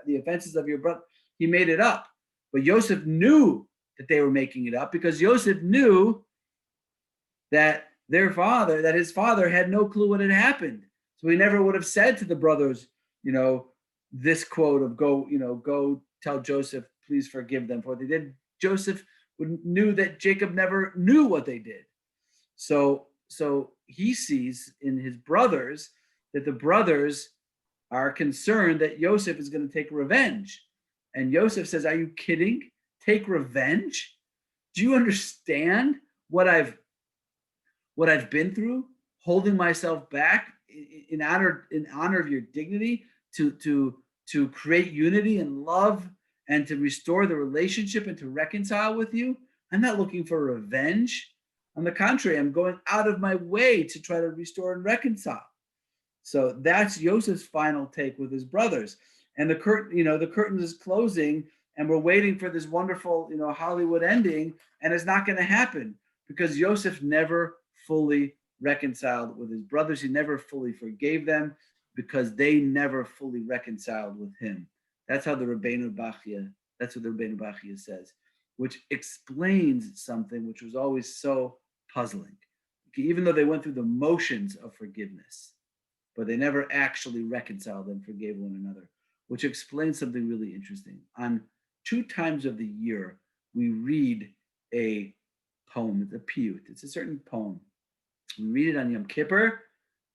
the offenses of your brother. He made it up. But Yosef knew that they were making it up, because Yosef knew that his father had no clue what had happened. So he never would have said to the brothers, this quote of go tell Joseph, please forgive them for what they did. Joseph knew that Jacob never knew what they did. So he sees in his brothers that the brothers are concerned that Joseph is going to take revenge. And Joseph says, are you kidding? Take revenge? Do you understand what I've been through, holding myself back in honor of your dignity, to create unity and love, and to restore the relationship and to reconcile with you? I'm not looking for revenge. On the contrary, I'm going out of my way to try to restore and reconcile. So that's Joseph's final take with his brothers. And the curtain is closing, and we're waiting for this wonderful, Hollywood ending, and it's not going to happen, because Joseph never fully reconciled with his brothers. He never fully forgave them, because they never fully reconciled with him. That's what the Rabbeinu Bachya says, which explains something which was always so puzzling. Even though they went through the motions of forgiveness, but they never actually reconciled and forgave one another, which explains something really interesting. On 2 times of the year, we read a poem, it's a piyut, it's a certain poem. We read it on Yom Kippur,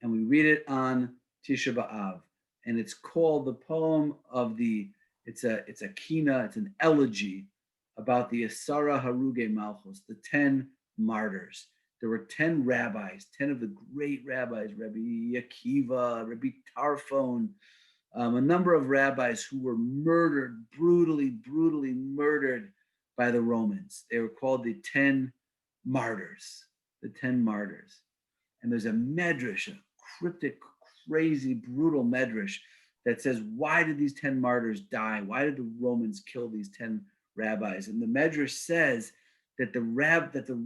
and we read it on Tisha B'Av, and it's called the poem of it's a kina, it's an elegy about the Asara Haruge Malchus, the 10 martyrs. There were 10 rabbis, 10 of the great rabbis, Rabbi Akiva, Rabbi Tarfon, a number of rabbis who were murdered, brutally murdered by the Romans. They were called the 10 martyrs, And there's a medrash, a cryptic, crazy, brutal medrash that says, why did these 10 martyrs die? Why did the Romans kill these 10 rabbis? And the medrash says that the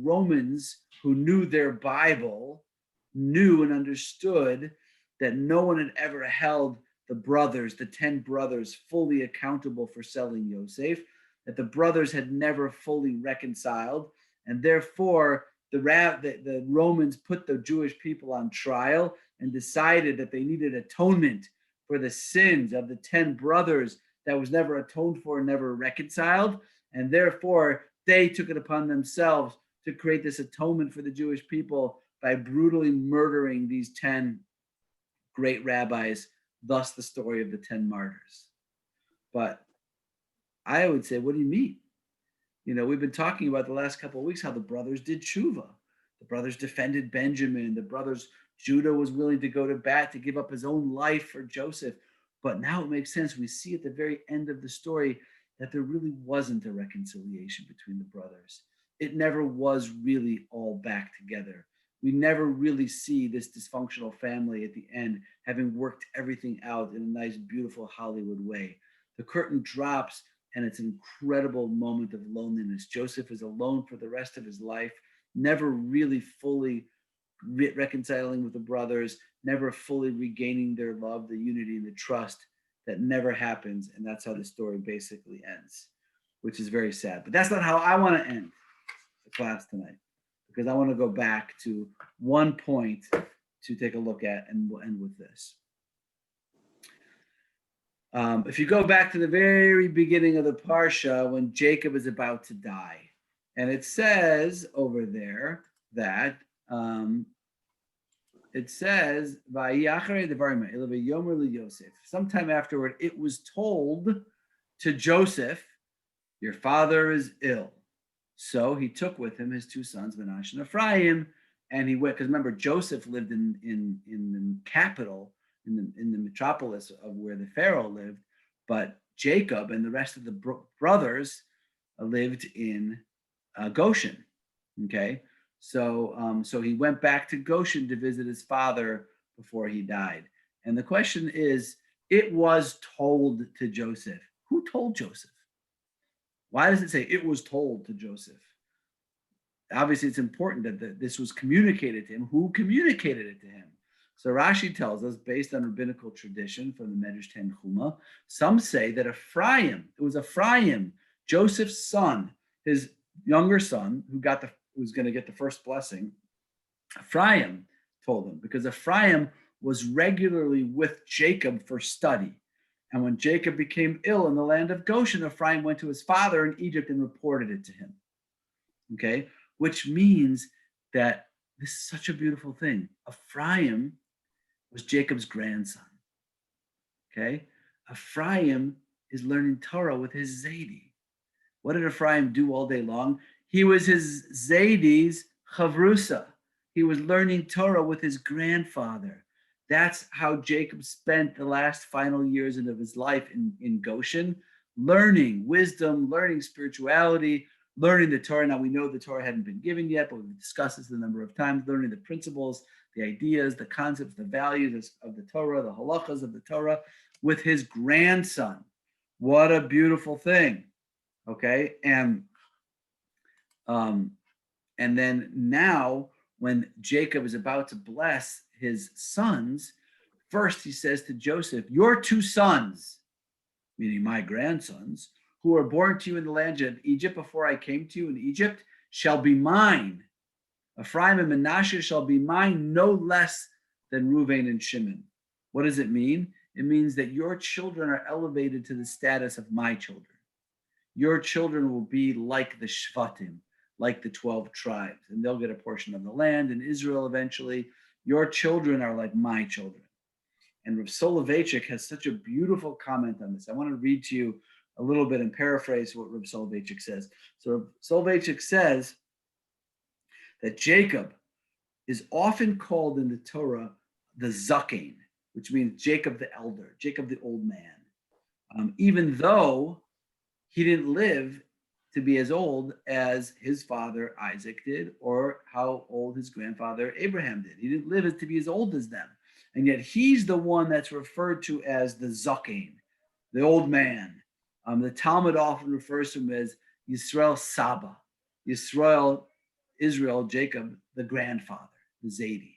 Romans, who knew their Bible, knew and understood that no one had ever held the 10 brothers, fully accountable for selling Yosef, that the brothers had never fully reconciled, and therefore the Romans put the Jewish people on trial and decided that they needed atonement for the sins of the 10 brothers that was never atoned for and never reconciled, and therefore they took it upon themselves to create this atonement for the Jewish people by brutally murdering these 10 great rabbis, thus the story of the 10 martyrs. But I would say, what do you mean? We've been talking about the last couple of weeks how the brothers did tshuva. The brothers defended Benjamin. Judah was willing to go to bat to give up his own life for Joseph. But now it makes sense. We see at the very end of the story that there really wasn't a reconciliation between the brothers. It never was really all back together. We never really see this dysfunctional family at the end having worked everything out in a nice, beautiful Hollywood way. The curtain drops and it's an incredible moment of loneliness. Joseph is alone for the rest of his life, never really fully reconciling with the brothers, never fully regaining their love, the unity, and the trust. That never happens. And that's how the story basically ends, which is very sad. But that's not how I want to end the class tonight, because I want to go back to one point to take a look at, and we'll end with this. If you go back to the very beginning of the Parsha, when Jacob is about to die, and it says over there that it says, sometime afterward, it was told to Joseph, your father is ill. So he took with him his two sons, Manasseh and Ephraim, and he went, because remember, Joseph lived in the capital, in the metropolis of where the Pharaoh lived, but Jacob and the rest of the brothers lived in Goshen. Okay, so he went back to Goshen to visit his father before he died. And the question is, it was told to Joseph. Who told Joseph? Why does it say it was told to Joseph? Obviously, it's important that this was communicated to him. Who communicated it to him? So Rashi tells us, based on rabbinical tradition from the Medrash Tanchuma, some say that it was Ephraim, Joseph's son, his younger son, who was going to get the first blessing. Ephraim told him, because Ephraim was regularly with Jacob for study. And when Jacob became ill in the land of Goshen, Ephraim went to his father in Egypt and reported it to him. Okay, which means that this is such a beautiful thing. Ephraim was Jacob's grandson. Okay, Ephraim is learning Torah with his Zaidi. What did Ephraim do all day long? He was his Zaidi's chavrusa. He was learning Torah with his grandfather. That's how Jacob spent the last final years of his life in Goshen, learning wisdom, learning spirituality, learning the Torah. Now, we know the Torah hadn't been given yet, but we've discussed this a number of times, learning the principles, the ideas, the concepts, the values of the Torah, the halachas of the Torah with his grandson. What a beautiful thing. Okay, and then now when Jacob is about to bless his sons, first he says to Joseph, your two sons, meaning my grandsons, who were born to you in the land of Egypt before I came to you in Egypt, shall be mine. Ephraim and Manasseh shall be mine no less than Reuven and Shimon. What does it mean? It means that your children are elevated to the status of my children. Your children will be like the Shvatim, like the 12 tribes, and they'll get a portion of the land in Israel eventually. Your children are like my children. And Rav Soloveitchik has such a beautiful comment on this. I want to read to you a little bit and paraphrase what Rav Soloveitchik says. So Rav Soloveitchik says that Jacob is often called in the Torah the Zaken, which means Jacob the elder, Jacob the old man, even though he didn't live to be as old as his father Isaac did, or how old his grandfather Abraham did. He didn't live to be as old as them. And yet he's the one that's referred to as the Zaken, the old man. The Talmud often refers to him as Yisrael Saba, Israel, Jacob, the grandfather, the Zaidi.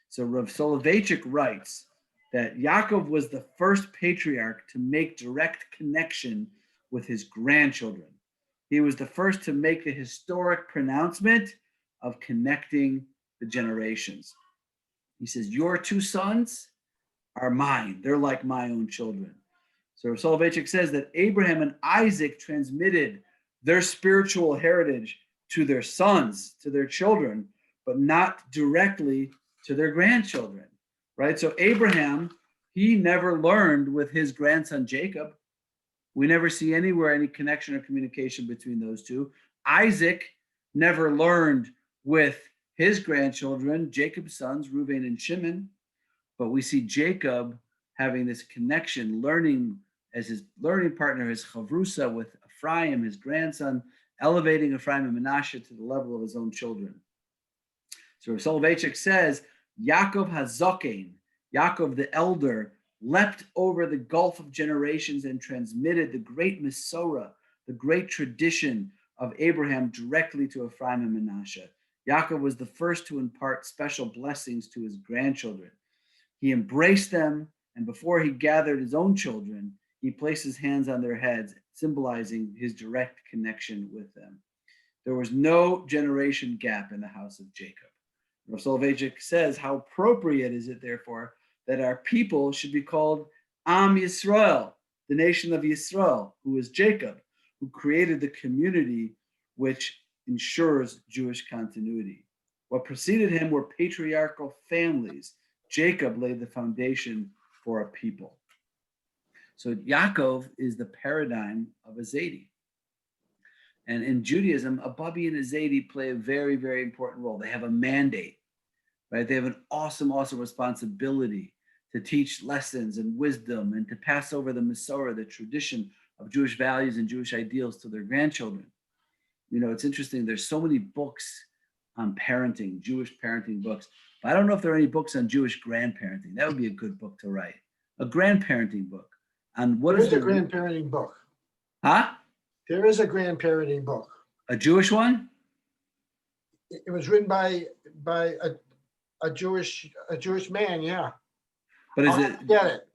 So Rav Soloveitchik writes that Yaakov was the first patriarch to make direct connection with his grandchildren. He was the first to make the historic pronouncement of connecting the generations. He says, your two sons are mine. They're like my own children. So Soloveitchik says that Abraham and Isaac transmitted their spiritual heritage to their sons, to their children, but not directly to their grandchildren, right? So Abraham, he never learned with his grandson Jacob. We never see anywhere any connection or communication between those two. Isaac never learned with his grandchildren, Jacob's sons, Reuven and Shimon, but we see Jacob having this connection, learning as his learning partner, his chavrusa with Ephraim, his grandson, elevating Ephraim and Menashe to the level of his own children. So Rav Soloveitchik says, Yaakov Hazokein, Yaakov the elder, leapt over the gulf of generations and transmitted the great Mesorah, the great tradition of Abraham directly to Ephraim and Menashe. Yaakov was the first to impart special blessings to his grandchildren. He embraced them, and before he gathered his own children, he placed his hands on their heads, symbolizing his direct connection with them. There was no generation gap in the house of Jacob. Rav Soloveitchik says, how appropriate is it, therefore, that our people should be called Am Yisrael, the nation of Yisrael, who is Jacob, who created the community which ensures Jewish continuity. What preceded him were patriarchal families. Jacob laid the foundation for a people. So Yaakov is the paradigm of a Zaidi. And in Judaism, a Babi and a Zaidi play a very, very important role. They have a mandate, right? They have an awesome, awesome responsibility to teach lessons and wisdom and to pass over the Mesorah, the tradition of Jewish values and Jewish ideals to their grandchildren. You know, it's interesting. There's so many books on parenting, Jewish parenting books. But I don't know if there are any books on Jewish grandparenting. That would be a good book to write. A grandparenting book. And what There is is a grandparenting book. Huh? There is a grandparenting book. A Jewish one? It was written by a Jewish man. Yeah. But is I'll it get it?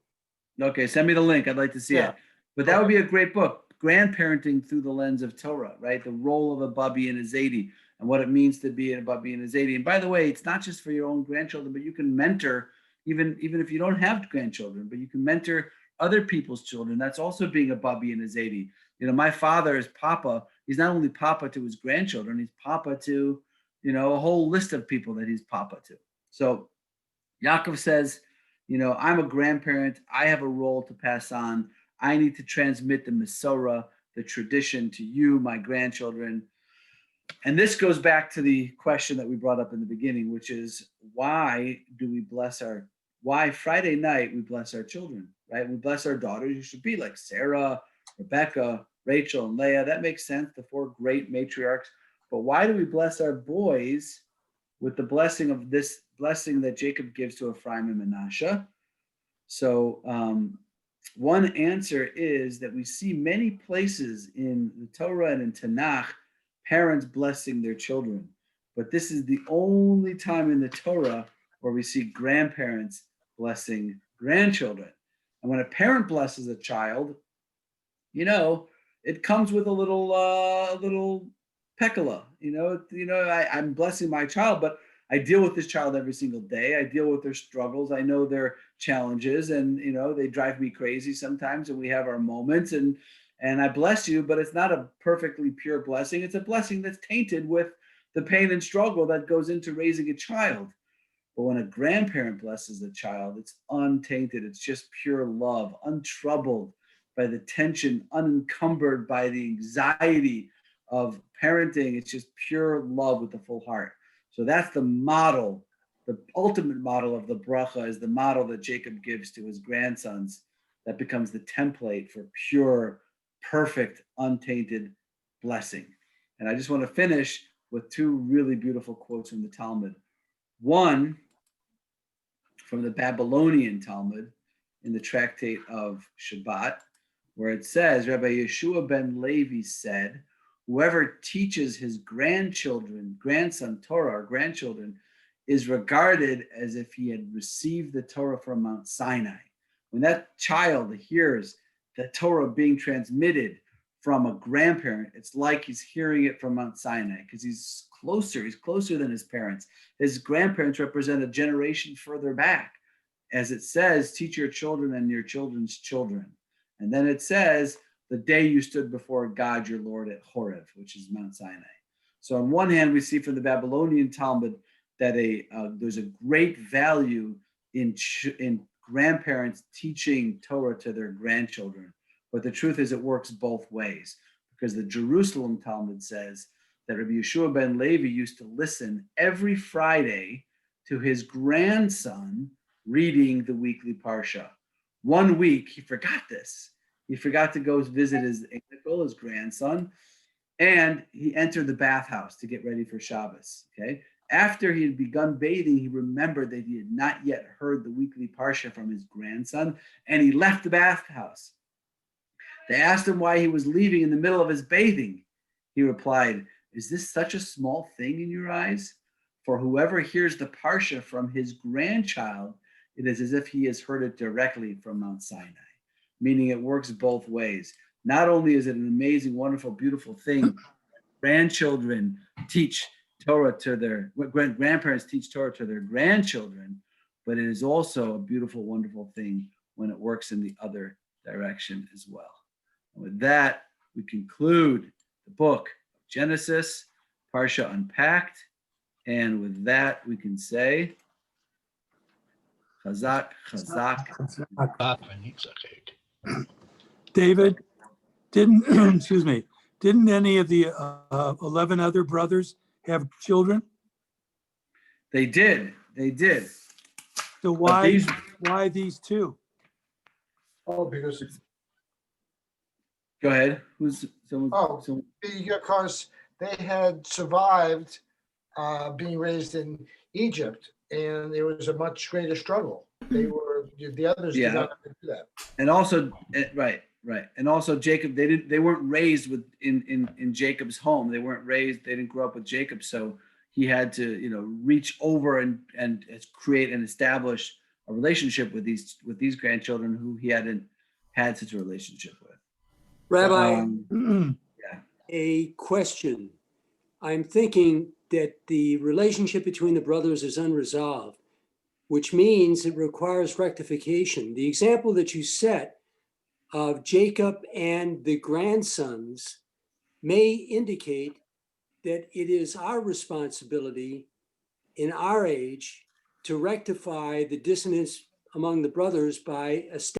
okay? Send me the link. I'd like to see Yeah. it. But that would be a great book. Grandparenting through the lens of Torah, right? The role of a Babi and a Zaidi and what it means to be a Babi and a Zaidi. And by the way, it's not just for your own grandchildren, but you can mentor, even if you don't have grandchildren, but you can mentor other people's children. That's also being a Babi and a Zaidi. You know, my father is Papa. He's not only Papa to his grandchildren, he's Papa to, you know, a whole list of people that he's Papa to. So Yaakov says, you know, I'm a grandparent. I have a role to pass on. I need to transmit the Mesorah, the tradition to you, my grandchildren. And this goes back to the question that we brought up in the beginning, which is why Friday night we bless our children, right? We bless our daughters. You should be like Sarah, Rebecca, Rachel, and Leah. That makes sense, the four great matriarchs. But why do we bless our boys with the blessing of this blessing that Jacob gives to Ephraim and Menashe? So one answer is that we see many places in the Torah and in Tanakh, parents blessing their children. But this is the only time in the Torah where we see grandparents blessing grandchildren. And when a parent blesses a child, you know, it comes with a little pekala. I'm blessing my child, but I deal with this child every single day. I deal with their struggles. I know their challenges, and you know, they drive me crazy sometimes, and we have our moments, and I bless you, but it's not a perfectly pure blessing. It's a blessing that's tainted with the pain and struggle that goes into raising a child. But when a grandparent blesses a child, it's untainted. It's just pure love, untroubled by the tension, unencumbered by the anxiety of parenting. It's just pure love with the full heart. So that's the model, the ultimate model of the bracha is the model that Jacob gives to his grandsons that becomes the template for pure, perfect, untainted blessing. And I just want to finish with two really beautiful quotes from the Talmud. One from the Babylonian Talmud in the tractate of Shabbat, where it says, Rabbi Yeshua ben Levi said, whoever teaches his grandson Torah or grandchildren is regarded as if he had received the Torah from Mount Sinai. When that child hears the Torah being transmitted from a grandparent, it's like he's hearing it from Mount Sinai because he's closer than his parents. His grandparents represent a generation further back. As it says, teach your children and your children's children. And then it says, the day you stood before God, your Lord, at Horeb, which is Mount Sinai. So on one hand, we see from the Babylonian Talmud that there's a great value in grandparents teaching Torah to their grandchildren. But the truth is it works both ways, because the Jerusalem Talmud says that Rabbi Yeshua ben Levi used to listen every Friday to his grandson reading the weekly Parsha. One week, he forgot this. He forgot to go visit his uncle, his grandson, and he entered the bathhouse to get ready for Shabbos. Okay. After he had begun bathing, he remembered that he had not yet heard the weekly Parsha from his grandson, and he left the bathhouse. They asked him why he was leaving in the middle of his bathing. He replied, "Is this such a small thing in your eyes? For whoever hears the Parsha from his grandchild, it is as if he has heard it directly from Mount Sinai," meaning it works both ways. Not only is it an amazing, wonderful, beautiful thing, grandchildren teach Torah to their grandparents teach Torah to their grandchildren, but it is also a beautiful, wonderful thing when it works in the other direction as well. And with that, we conclude the book of Genesis, Parsha Unpacked. And with that, we can say, Chazak, Chazak. David, didn't, excuse me, didn't any of the 11 other brothers have children? They did. So But these- why these two? Oh, because, Go ahead. Who's someone? Oh. someone because they had survived being raised in Egypt, and it was a much greater struggle. The others did Yeah. not have to do that. And also, right. And also Jacob, they weren't raised in Jacob's home. They didn't grow up with Jacob. So he had to, reach over and create and establish a relationship with these grandchildren who he hadn't had such a relationship with. Rabbi, Yeah. a question. I'm thinking that the relationship between the brothers is unresolved, which means it requires rectification. The example that you set of Jacob and the grandsons may indicate that it is our responsibility in our age to rectify the dissonance among the brothers by establishing